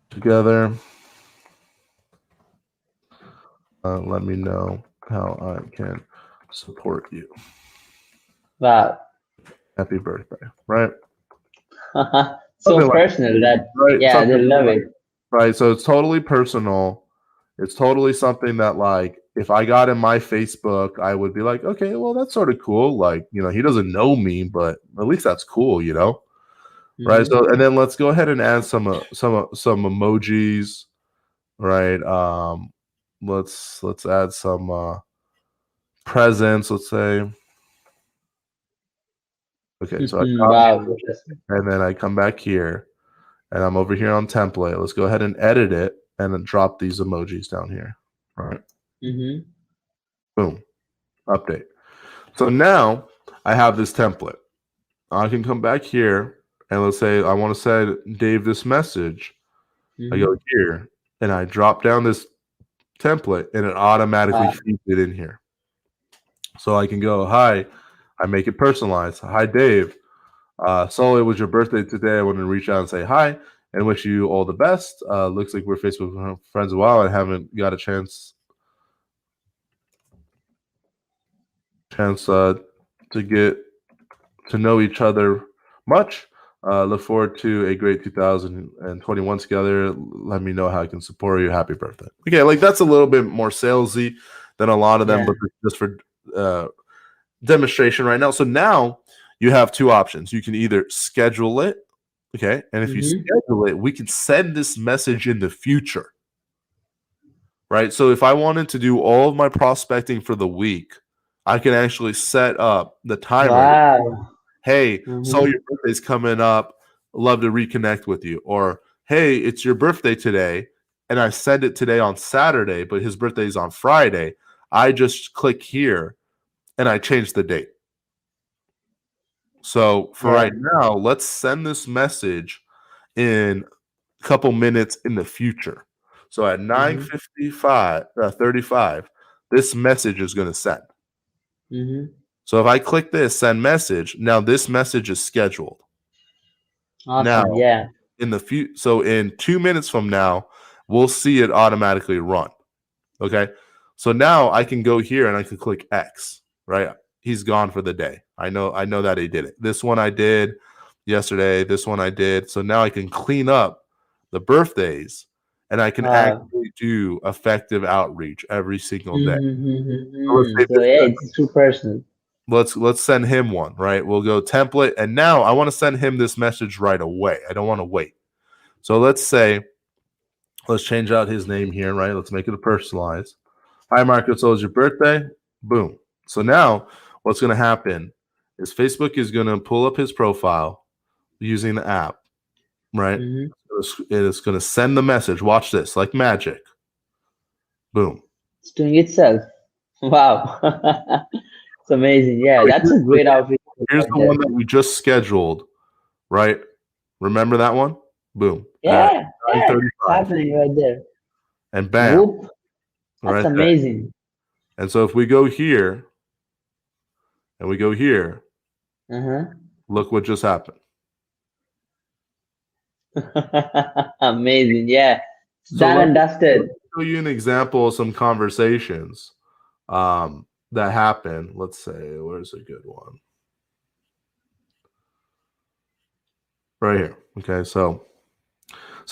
together. Let me know how I can support you. Wow. Happy birthday, right? So personal that, right? Yeah, they love it. Right, so it's totally personal. It's totally something that, like, if I got in my Facebook, I would be like, okay, well, that's sort of cool. Like, he doesn't know me, but at least that's cool, right? So, and then let's go ahead and add some emojis, right? Let's add some presents. Let's say, Okay, so I copy Wow, it, interesting. and then I come back here, and I'm over here on template. Let's go ahead and edit it, and then drop these emojis down here. All right, boom, update. So now I have this template. I can come back here, and let's say I want to send Dave this message. I go here, and I drop down this template, and it automatically feeds it in here. So I can go, hi, I make it personalized. Hi, Dave. So it was your birthday today. I want to reach out and say hi and wish you all the best. Looks like we're Facebook friends a while and haven't got a chance to get to know each other much. Look forward to a great 2021 together. Let me know how I can support you. Happy birthday. Okay, like that's a little bit more salesy than a lot of them, but just for demonstration right now. So now you have two options. You can either schedule it, okay, and if you schedule it, we can send this message in the future, right? So if I wanted to do all of my prospecting for the week, I can actually set up the timer. Wow. Hey, so your birthday's coming up. Love to reconnect with you. Or, hey, it's your birthday today, and I send it today on Saturday, but his birthday's on Friday. I just click here, and I change the date. So for right now, let's send this message in a couple minutes in the future. So at 9:35, this message is going to send. So if I click this, send message, now this message is scheduled. Awesome. Now, in 2 minutes from now, we'll see it automatically run. Okay. So now I can go here and I can click X, right? He's gone for the day. I know that he did it. This one I did yesterday. This one I did. So now I can clean up the birthdays and I can actually do effective outreach every single day. So it's too personal. Let's send him one, right? We'll go template. And now I want to send him this message right away. I don't want to wait. So let's change out his name here, right? Let's make it a personalized. Hi, Marco. So it's your birthday. Boom. So now what's going to happen is Facebook is going to pull up his profile using the app, right? It is going to send the message. Watch this, like magic. Boom. It's doing itself. Wow. It's amazing. Yeah, that's a great outfit. Here's the one that we just scheduled, right? Remember that one? Boom. Yeah, it's happening right there. And bam. Whoop. That's amazing. And so if we go here, and we go here, look what just happened. Amazing. Yeah. Done and dusted. Let me show you an example of some conversations that happen. Let's say, where's a good one? Right here. Okay, so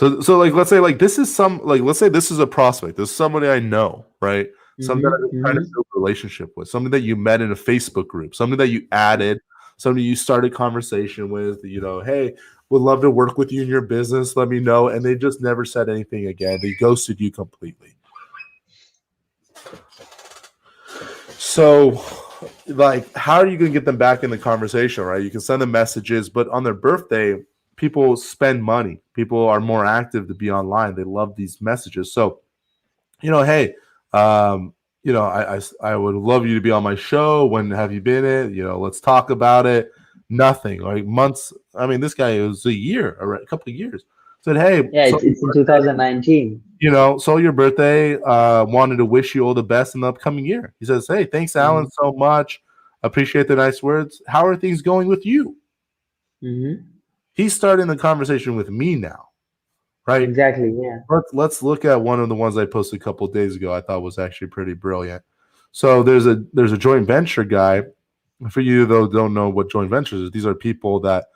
like let's say like this is let's say this is a prospect. This is somebody I know, right? Something that I'm trying to build a relationship with, something that you met in a Facebook group, something that you added, somebody you started conversation with, hey, would love to work with you in your business. Let me know. And they just never said anything again. They ghosted you completely. So like, how are you going to get them back in the conversation, right? You can send them messages, but on their birthday, people spend money. People are more active to be online. They love these messages. So, hey, I would love you to be on my show. When have you been in? Let's talk about it. Nothing, like months. I mean, this guy, it was a year, or a couple of years. Said, hey, it's in 2019. So your birthday, wanted to wish you all the best in the upcoming year. He says, hey, thanks, Alan, so much. Appreciate the nice words. How are things going with you? He's starting the conversation with me now. Right. Exactly. Yeah. Let's look at one of the ones I posted a couple of days ago. I thought was actually pretty brilliant. So there's a joint venture guy. For you though, don't know what joint ventures is. These are people that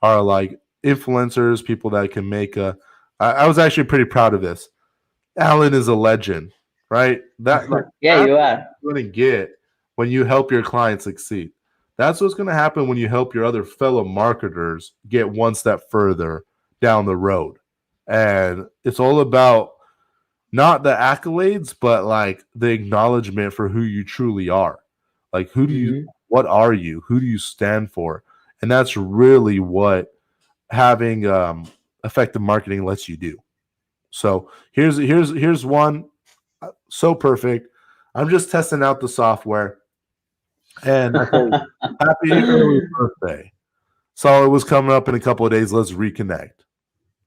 are like influencers, people that can make I was actually pretty proud of this. Alan is a legend, right? That yeah, you are going to get when you help your clients succeed. That's what's going to happen when you help your other fellow marketers get one step further down the road. And it's all about not the accolades, but like the acknowledgement for who you truly are. Like, what are you? Who do you stand for? And that's really what having effective marketing lets you do. So here's one so perfect. I'm just testing out the software, and I say, "Happy early birthday." So it was coming up in a couple of days. Let's reconnect.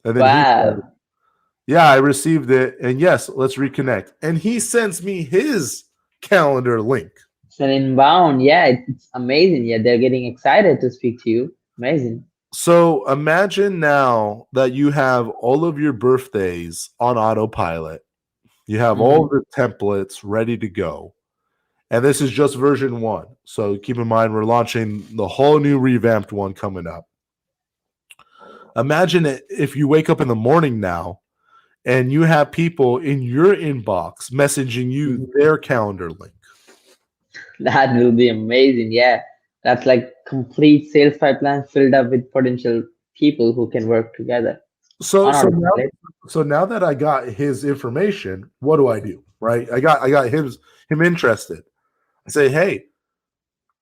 And then he said, Wow. "Yeah, I received it, and yes, let's reconnect." And he sends me his calendar link. It's an inbound. Yeah, it's amazing. Yeah, they're getting excited to speak to you. Amazing. So imagine now that you have all of your birthdays on autopilot. You have all of the templates ready to go. And this is just version 1. So keep in mind, we're launching the whole new revamped one coming up. Imagine if you wake up in the morning now and you have people in your inbox messaging you their calendar link. That will be amazing. Yeah, that's like complete sales pipeline filled up with potential people who can work together. So On so now, autopilot. so now that I got his information, what do I do? Right? I got him interested. I say, "Hey,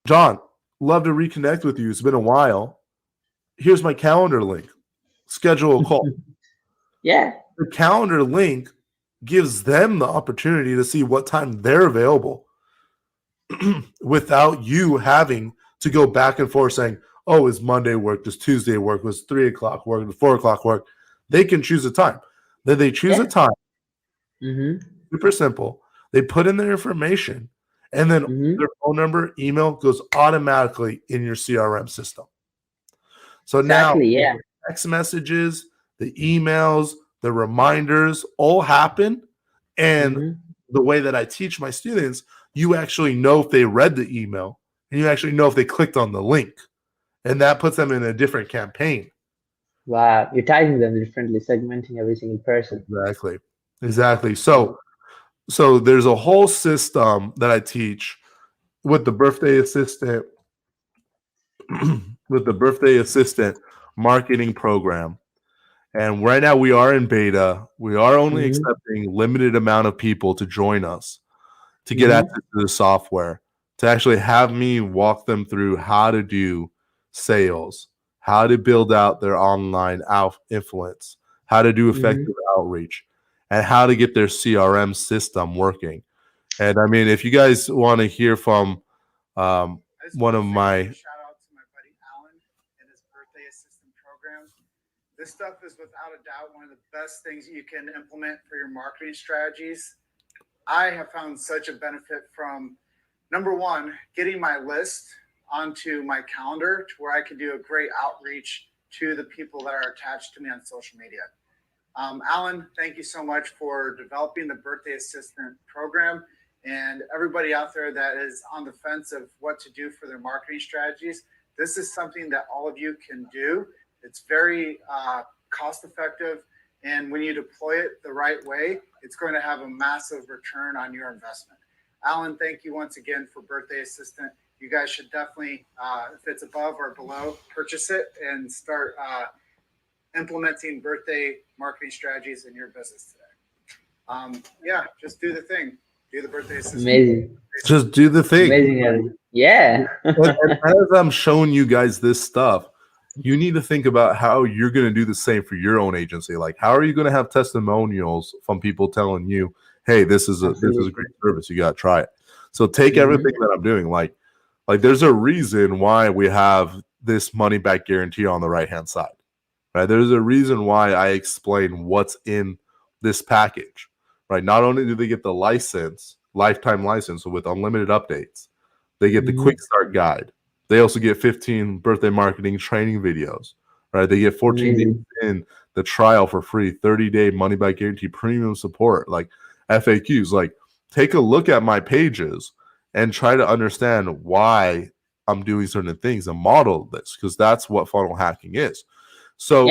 John, love to reconnect with you. It's been a while. Here's my calendar link. Schedule a call." Yeah, The calendar link gives them the opportunity to see what time they're available without you having to go back and forth saying, "Oh, is Monday work? Does Tuesday work? Was 3 o'clock work? Does 4 o'clock work?" They can choose a time. Then they choose a yeah. time. Mm-hmm. Super simple. They put in their information, and then Mm-hmm. their phone number, email goes automatically in your CRM system. So now Exactly. Yeah. the text messages, the emails, the reminders all happen. And Mm-hmm. the way that I teach my students, you actually know if they read the email and you actually know if they clicked on the link. And that puts them in a different campaign. Wow, you're tagging them differently, segmenting every single person. Exactly. So there's a whole system that I teach with the birthday assistant, with the birthday assistant marketing program. And right now we are in beta. We are only Mm-hmm. accepting limited amount of people to join us to get Mm-hmm. access to the software, to actually have me walk them through how to do sales, how to build out their online influence, how to do Mm-hmm. effective outreach, and how to get their CRM system working. And I mean, if you guys want to hear from one of my shout out to my buddy Allen and his birthday assistant program. This stuff is without a doubt one of the best things you can implement for your marketing strategies. I have found such a benefit from, number one, getting my list onto my calendar to where I can do a great outreach to the people that are attached to me on social media. Alan, thank you so much for developing the birthday assistant program, and everybody out there that is on the fence of what to do for their marketing strategies. This is something that all of you can do. It's very cost effective. And when you deploy it the right way, it's going to have a massive return on your investment. Alan, thank you once again for Birthday Assistant. You guys should definitely, if it's above or below, purchase it and start implementing birthday marketing strategies in your business today. Yeah, just do the thing. Do the Birthday Assistant. Amazing. Just do the thing. Amazing. Yeah. And as I'm showing you guys this stuff, you need to think about how you're going to do the same for your own agency. Like, how are you going to have testimonials from people telling you, "Hey, this is a great service. You got to try it." So take everything that I'm doing. Like there's a reason why we have this money back guarantee on the right hand side, right? There's a reason why I explain what's in this package, right? Not only do they get the lifetime license with unlimited updates, they get the quick start guide. They also get 15 birthday marketing training videos, right? They get 14 days in the trial for free, 30-day money back guarantee, premium support, like FAQs. Like, take a look at my pages and try to understand why I'm doing certain things and model this, because that's what funnel hacking is. So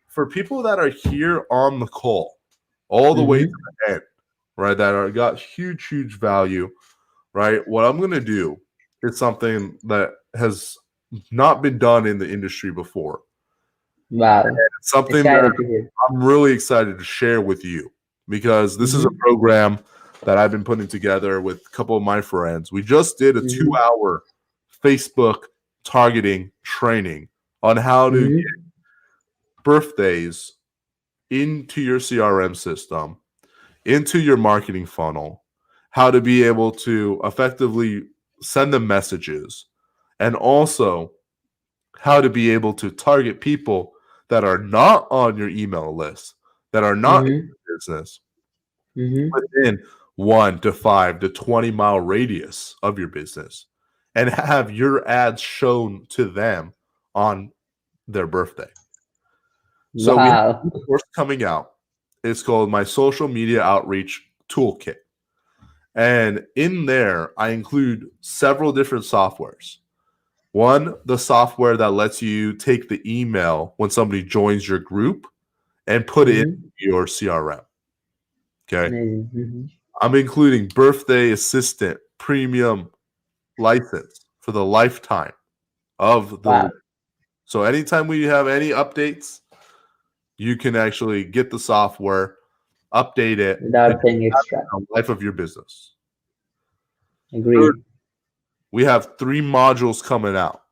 for people that are here on the call all the way to the end, right, that are got huge value, right, what I'm going to do is something that has not been done in the industry before. Wow. And it's something Excited that to hear. I'm really excited to share with you, because this is a program that I've been putting together with a couple of my friends. We just did a 2-hour Facebook targeting training on how to Mhm. get birthdays into your CRM system, into your marketing funnel, how to be able to effectively send them messages, and also how to be able to target people that are not on your email list, that are not in Mhm. your business, Mhm. within 1 to 5 to 20-mile radius of your business, and have your ads shown to them on their birthday. So we have Wow. a course coming out. It's called My Social Media Outreach Toolkit. And in there, I include several different softwares. One, the software that lets you take the email when somebody joins your group and put it in Mhm. your CRM. Okay. Amazing. Mhm. I'm including Birthday Assistant Premium license for the lifetime of the lead. Wow. So anytime we have any updates, you can actually get the software, update it, and Without paying extra. the life of your business. Third, Agree. we have 3 modules coming out.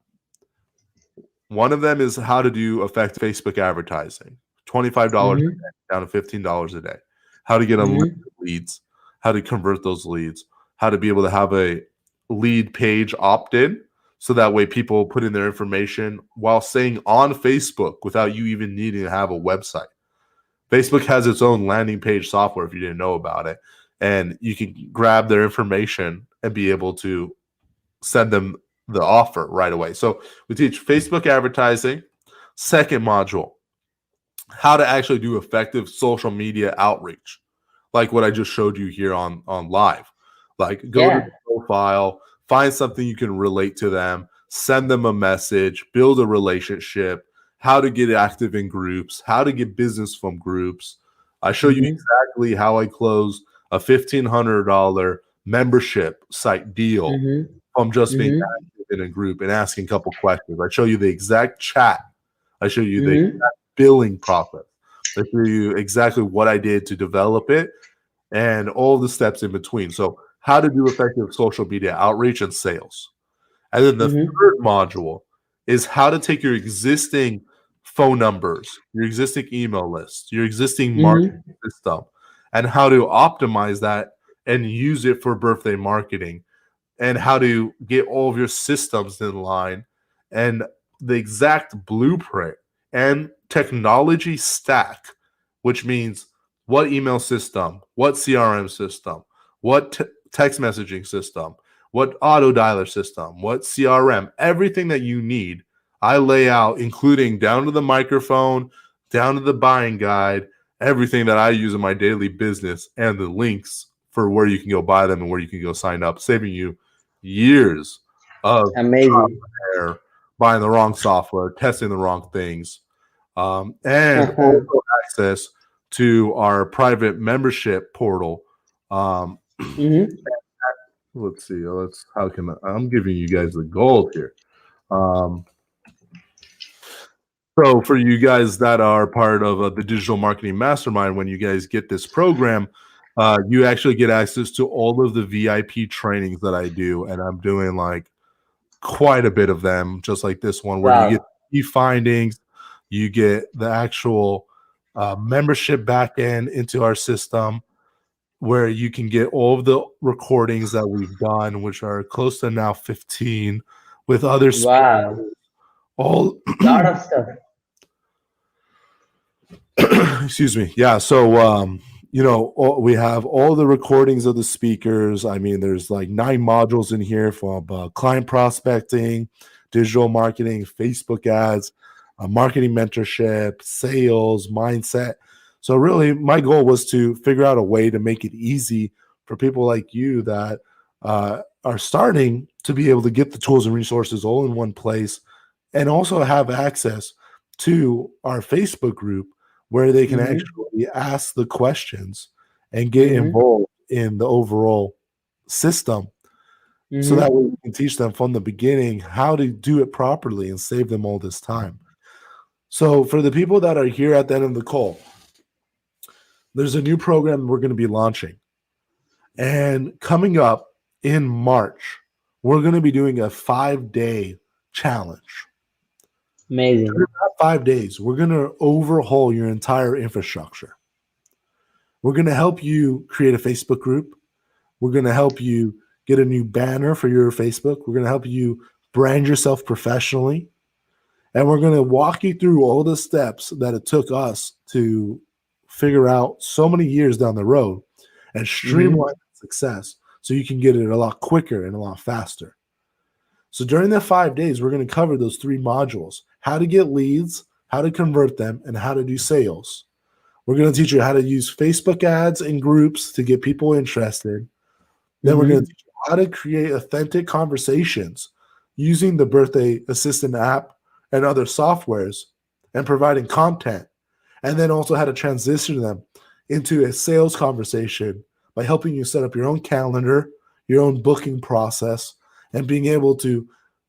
One of them is how to do effective Facebook advertising, $25 a day Mhm. down to $15 a day. How to get unlimited Mhm. leads, how to convert those leads, how to be able to have a lead page opt-in so that way people put in their information while staying on Facebook without you even needing to have a website. Facebook has its own landing page software if you didn't know about it, and you can grab their information and be able to send them the offer right away. So we teach Facebook advertising. Second module, how to actually do effective social media outreach, like what I just showed you here on live. Like go to Yeah. the profile, find something you can relate to them, send them a message, build a relationship, how to get active in groups, how to get business from groups. I show you Mhm. exactly how I close a $1,500 membership site deal Mhm. from just being Mhm. active in a group and asking a couple questions. I show you the exact chat. I show you the Mhm. exact billing process. I show you exactly what I did to develop it and all the steps in between. So how to do effective social media outreach and sales. And then the Mhm. third module is how to take your existing phone numbers, your existing email list, your existing marketing Mhm. system, and how to optimize that and use it for birthday marketing, and how to get all of your systems in line, and the exact blueprint and technology stack, which means what email system, what CRM system, what text messaging system, what auto dialer system, what CRM, everything that you need. I lay out, including down to the microphone, down to the buying guide, everything that I use in my daily business, and the links for where you can go buy them and where you can go sign up, saving you years of trial Amazing. and error, buying the wrong software, testing the wrong things, and also access to our private membership portal. Um, Mhm. let's see. How can I'm giving you guys the gold here. Um, so for you guys that are part of the digital marketing mastermind, when you guys get this program, you actually get access to all of the VIP trainings that I do, and I'm doing like quite a bit of them, just like this one, where you get Wow. key findings, you get the actual membership back end into our system, where you can get all of the recordings that we've done, which are close to now 15, with other speakers, Wow. all Lot of stuff. excuse me. Yeah. So, we have all the recordings of the speakers. I mean, there's like 9 modules in here from client prospecting, digital marketing, Facebook ads, marketing mentorship, sales, mindset. So, really, my goal was to figure out a way to make it easy for people like you that are starting to be able to get the tools and resources all in one place, and also have access to our Facebook group where they can Mhm. actually ask the questions and get Mhm. involved in the overall system, so that way Mhm. we can teach them from the beginning how to do it properly and save them all this time. So for the people that are here at the end of the call, there's a new program we're going to be launching. And coming up in March, we're going to be doing a 5-day challenge. Amazing. During that 5 days, we're going to overhaul your entire infrastructure. We're going to help you create a Facebook group. We're going to help you get a new banner for your Facebook. We're going to help you brand yourself professionally. And we're going to walk you through all the steps that it took us to figure out so many years down the road and streamline success so you can get it a lot quicker and a lot faster. So during that 5 days, we're going to cover those 3 modules: how to get leads, how to convert them, and how to do sales. We're going to teach you how to use Facebook ads and groups to get people interested. Then we're going to teach you how to create authentic conversations using the Birthday Assistant app and other softwares and providing content. And then also how to transition them into a sales conversation by helping you set up your own calendar, your own booking process, and being able to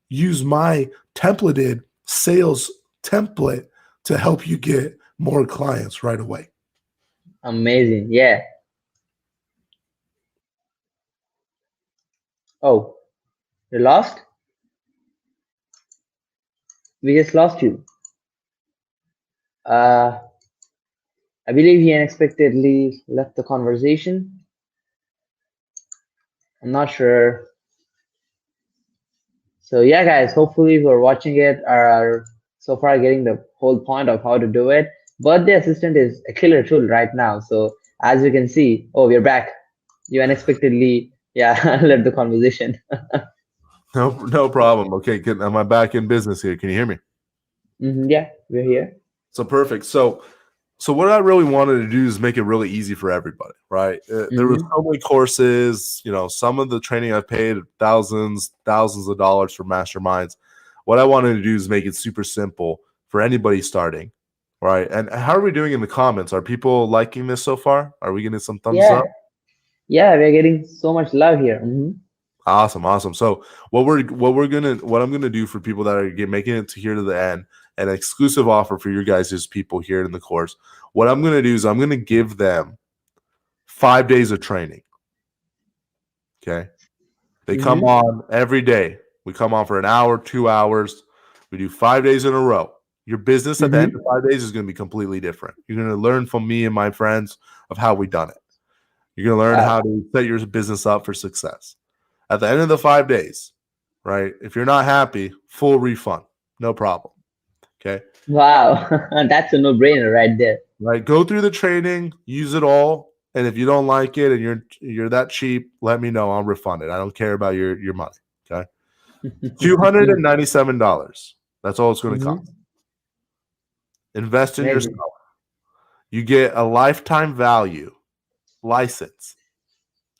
use my templated sales template to help you get more clients right away. Amazing. Yeah. Oh, you lost? We just lost you. I believe he unexpectedly left the conversation. I'm not sure. So yeah, guys, hopefully who are watching it are so far getting the whole point of how to do it. Birthday Assistant is a killer tool right now. So as you can see, oh, we're back. You unexpectedly, yeah, left the conversation. No problem. Okay, am I back in business here? Can you hear me? Yeah, we're here. So perfect. So what I really wanted to do is make it really easy for everybody, right? There were so many courses, some of the training I've paid thousands of dollars for masterminds. What I wanted to do is make it super simple for anybody starting, right? And how are we doing in the comments? Are people liking this so far? Are we getting some thumbs up? Yeah, we're getting so much love here. Awesome. So what I'm gonna do for people that are making it here to the end, an exclusive offer for your guys' people here in the course. What I'm gonna do is I'm gonna give them 5 days of training. Okay, they come on every day. We come on for an hour, 2 hours. We do 5 days in a row. Your business at the end of 5 days is going to be completely different. You're going to learn from me and my friends of how we done it. You're going to learn how to set your business up for success. At the end of the 5 days, right? If you're not happy, full refund, no problem. Okay. Wow, that's a no-brainer right there. Right. Go through the training, use it all, and if you don't like it and you're that cheap, let me know. I'll refund it. I don't care about your money. Okay. $297. That's all it's going to cost. Invest in yourself. You get a lifetime value license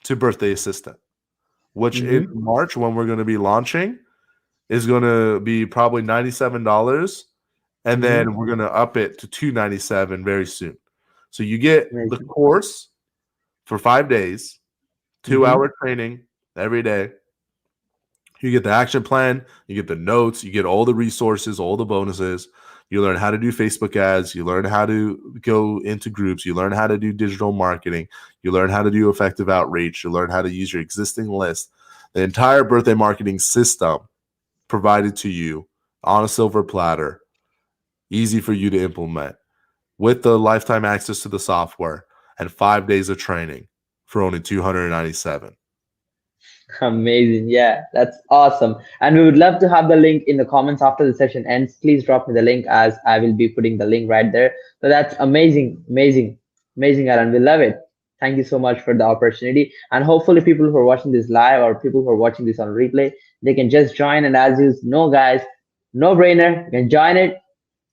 to Birthday Assistant, which in March, when we're going to be launching, is going to be probably $97. And then we're going to up it to $297 very soon. So you get the course for 5 days, 2-hour training every day. You get the action plan, you get the notes, you get all the resources, all the bonuses. You learn how to do Facebook ads. You learn how to go into groups. You learn how to do digital marketing. You learn how to do effective outreach. You learn how to use your existing list. The entire birthday marketing system provided to you on a silver platter, easy for you to implement, with the lifetime access to the software and 5 days of training for only $297. Amazing. Yeah, that's awesome. And we would love to have the link in the comments after the session ends. Please drop me the link, as I will be putting the link right there. So that's amazing, Alan. We love it. Thank you so much for the opportunity. And hopefully people who are watching this live or people who are watching this on replay, they can just join. And as you know, guys, no brainer, you can join it,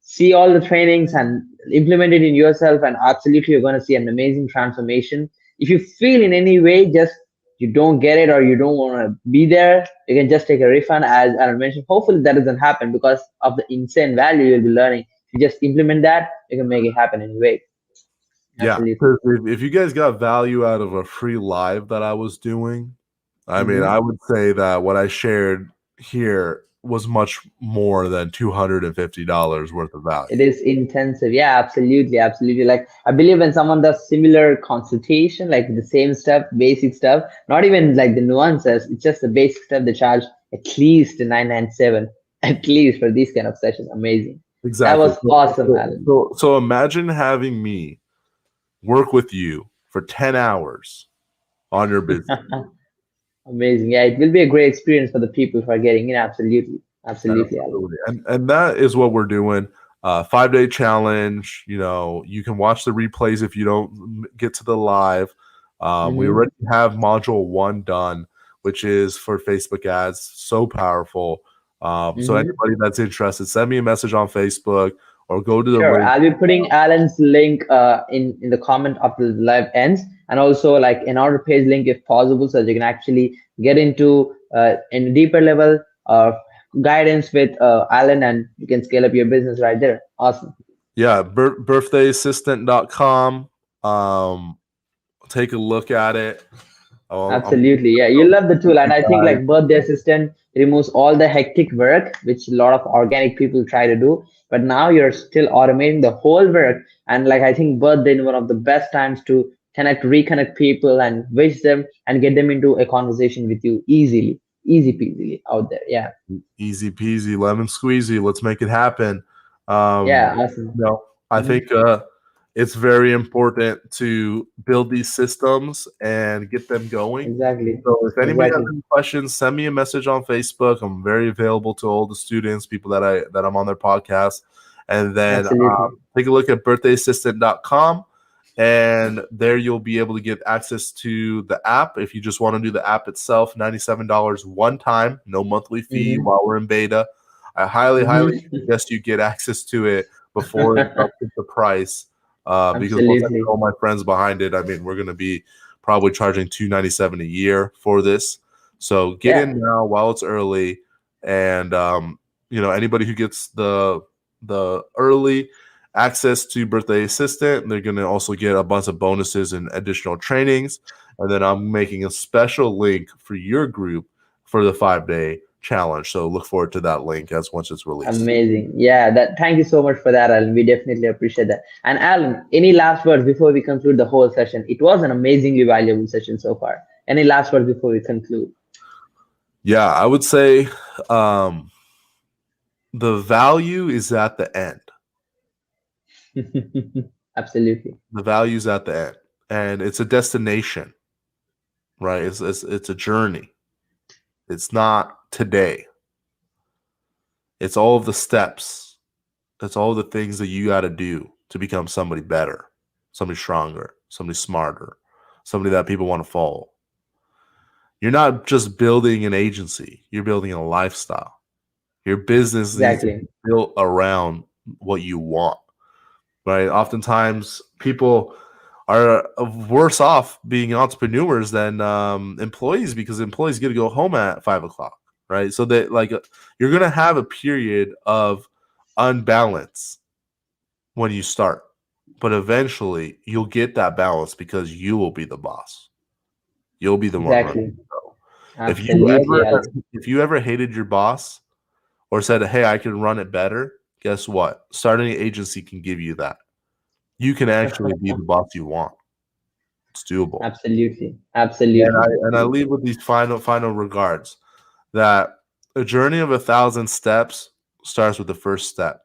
see all the trainings and implement it in yourself. And absolutely, you're going to see an amazing transformation. If you feel in any way, just you don't get it or you don't want to be there, you can just take a refund, as Alan mentioned. Hopefully that doesn't happen because of the insane value you'll be learning. If you just implement that, you can make it happen anyway. Yeah, if you guys got value out of a free live that I was doing, I mean, I would say that what I shared here was much more than $250 worth of value. It is intensive. Yeah, absolutely. Like, I believe when someone does similar consultation, like the same stuff, basic stuff, not even like the nuances, it's just the basic stuff, they charge at least $997. at least for these kind of sessions. Amazing. That Exactly. was awesome, Alan. So imagine having me work with you for 10 hours on your business. Amazing. Yeah, it will be a great experience for the people who are getting in. Absolutely. Absolutely, Alan. Absolutely. And that is what we're doing. 5-day challenge. You can watch the replays if you don't get to the live. We already have module 1 done, which is for Facebook ads. So powerful. So anybody that's interested, send me a message on Facebook or go to the Sure, link. I'll be putting Alan's link in the comment of the live ends, and also like an order page link if possible, so that you can actually get into in a deeper level of guidance with Alan, and you can scale up your business right there. Awesome. Yeah, birthdayassistant.com. Take a look at it. Absolutely. Yeah, you love the tool. And I think like Birthday Assistant removes all the hectic work, which a lot of organic people try to do. But now you're still automating the whole work. And like I think birthday is one of the best times to reconnect people and wish them and get them into a conversation with you easily, easy peasy out there. Yeah. Easy peasy, lemon squeezy. Let's make it happen. Yeah, awesome. I think it's very important to build these systems and get them going. Exactly. So if anybody has any questions, send me a message on Facebook. I'm very available to all the students, people that I'm on their podcast. And then take a look at birthdayassistant.com. And there you'll be able to get access to the app. If you just want to do the app itself, $97 one time, no monthly fee while we're in beta. I highly suggest you get access to it before it ups the price. Because once I get all my friends behind it, I mean, we're going to be probably charging $297 a year for this. So get in now while it's early. And, anybody who gets the early access to Birthday Assistant, they're going to also get a bunch of bonuses and additional trainings. And then I'm making a special link for your group for the 5-day challenge. So look forward to that link once it's released. Amazing. Yeah, thank you so much for that, Alan. We definitely appreciate that. And Alan, any last words before we conclude the whole session? It was an amazingly valuable session so far. Any last words before we conclude? Yeah, I would say the value is at the end. Absolutely. The value is at the end. And it's a destination, right? It's a journey. It's not today. It's all of the steps. It's all the things that you got to do to become somebody better, somebody stronger, somebody smarter, somebody that people want to follow. You're not just building an agency. You're building a lifestyle. Your business needs to be built around what you want, right? Oftentimes, people are worse off being entrepreneurs than employees because employees get to go home at 5 o'clock, right? So that you're going to have a period of unbalance when you start, but eventually you'll get that balance because you will be the boss. You'll be the one running the show. If you ever hated your boss or said, hey, I can run it better, guess what? Starting an agency can give you that. You can actually be the boss you want. It's doable. Absolutely. And I leave with these final regards that a journey of 1,000 steps starts with the first step.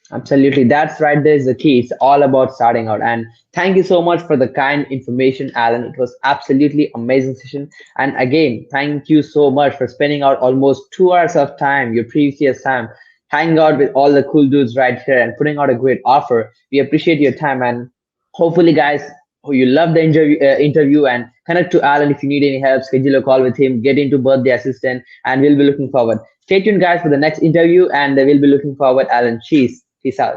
Absolutely. That's right. There's the key. It's all about starting out. And thank you so much for the kind information, Alan. It was absolutely amazing session. And again, thank you so much for spending out almost 2 hours of time, your previous time, hanging out with all the cool dudes right here and putting out a great offer. We appreciate your time. And hopefully, guys, you love the interview and connect to Alan if you need any help, schedule a call with him, get into Birthday Assistant, and we'll be looking forward. Stay tuned, guys, for the next interview, and we'll be looking forward. Alan, cheers. Peace out.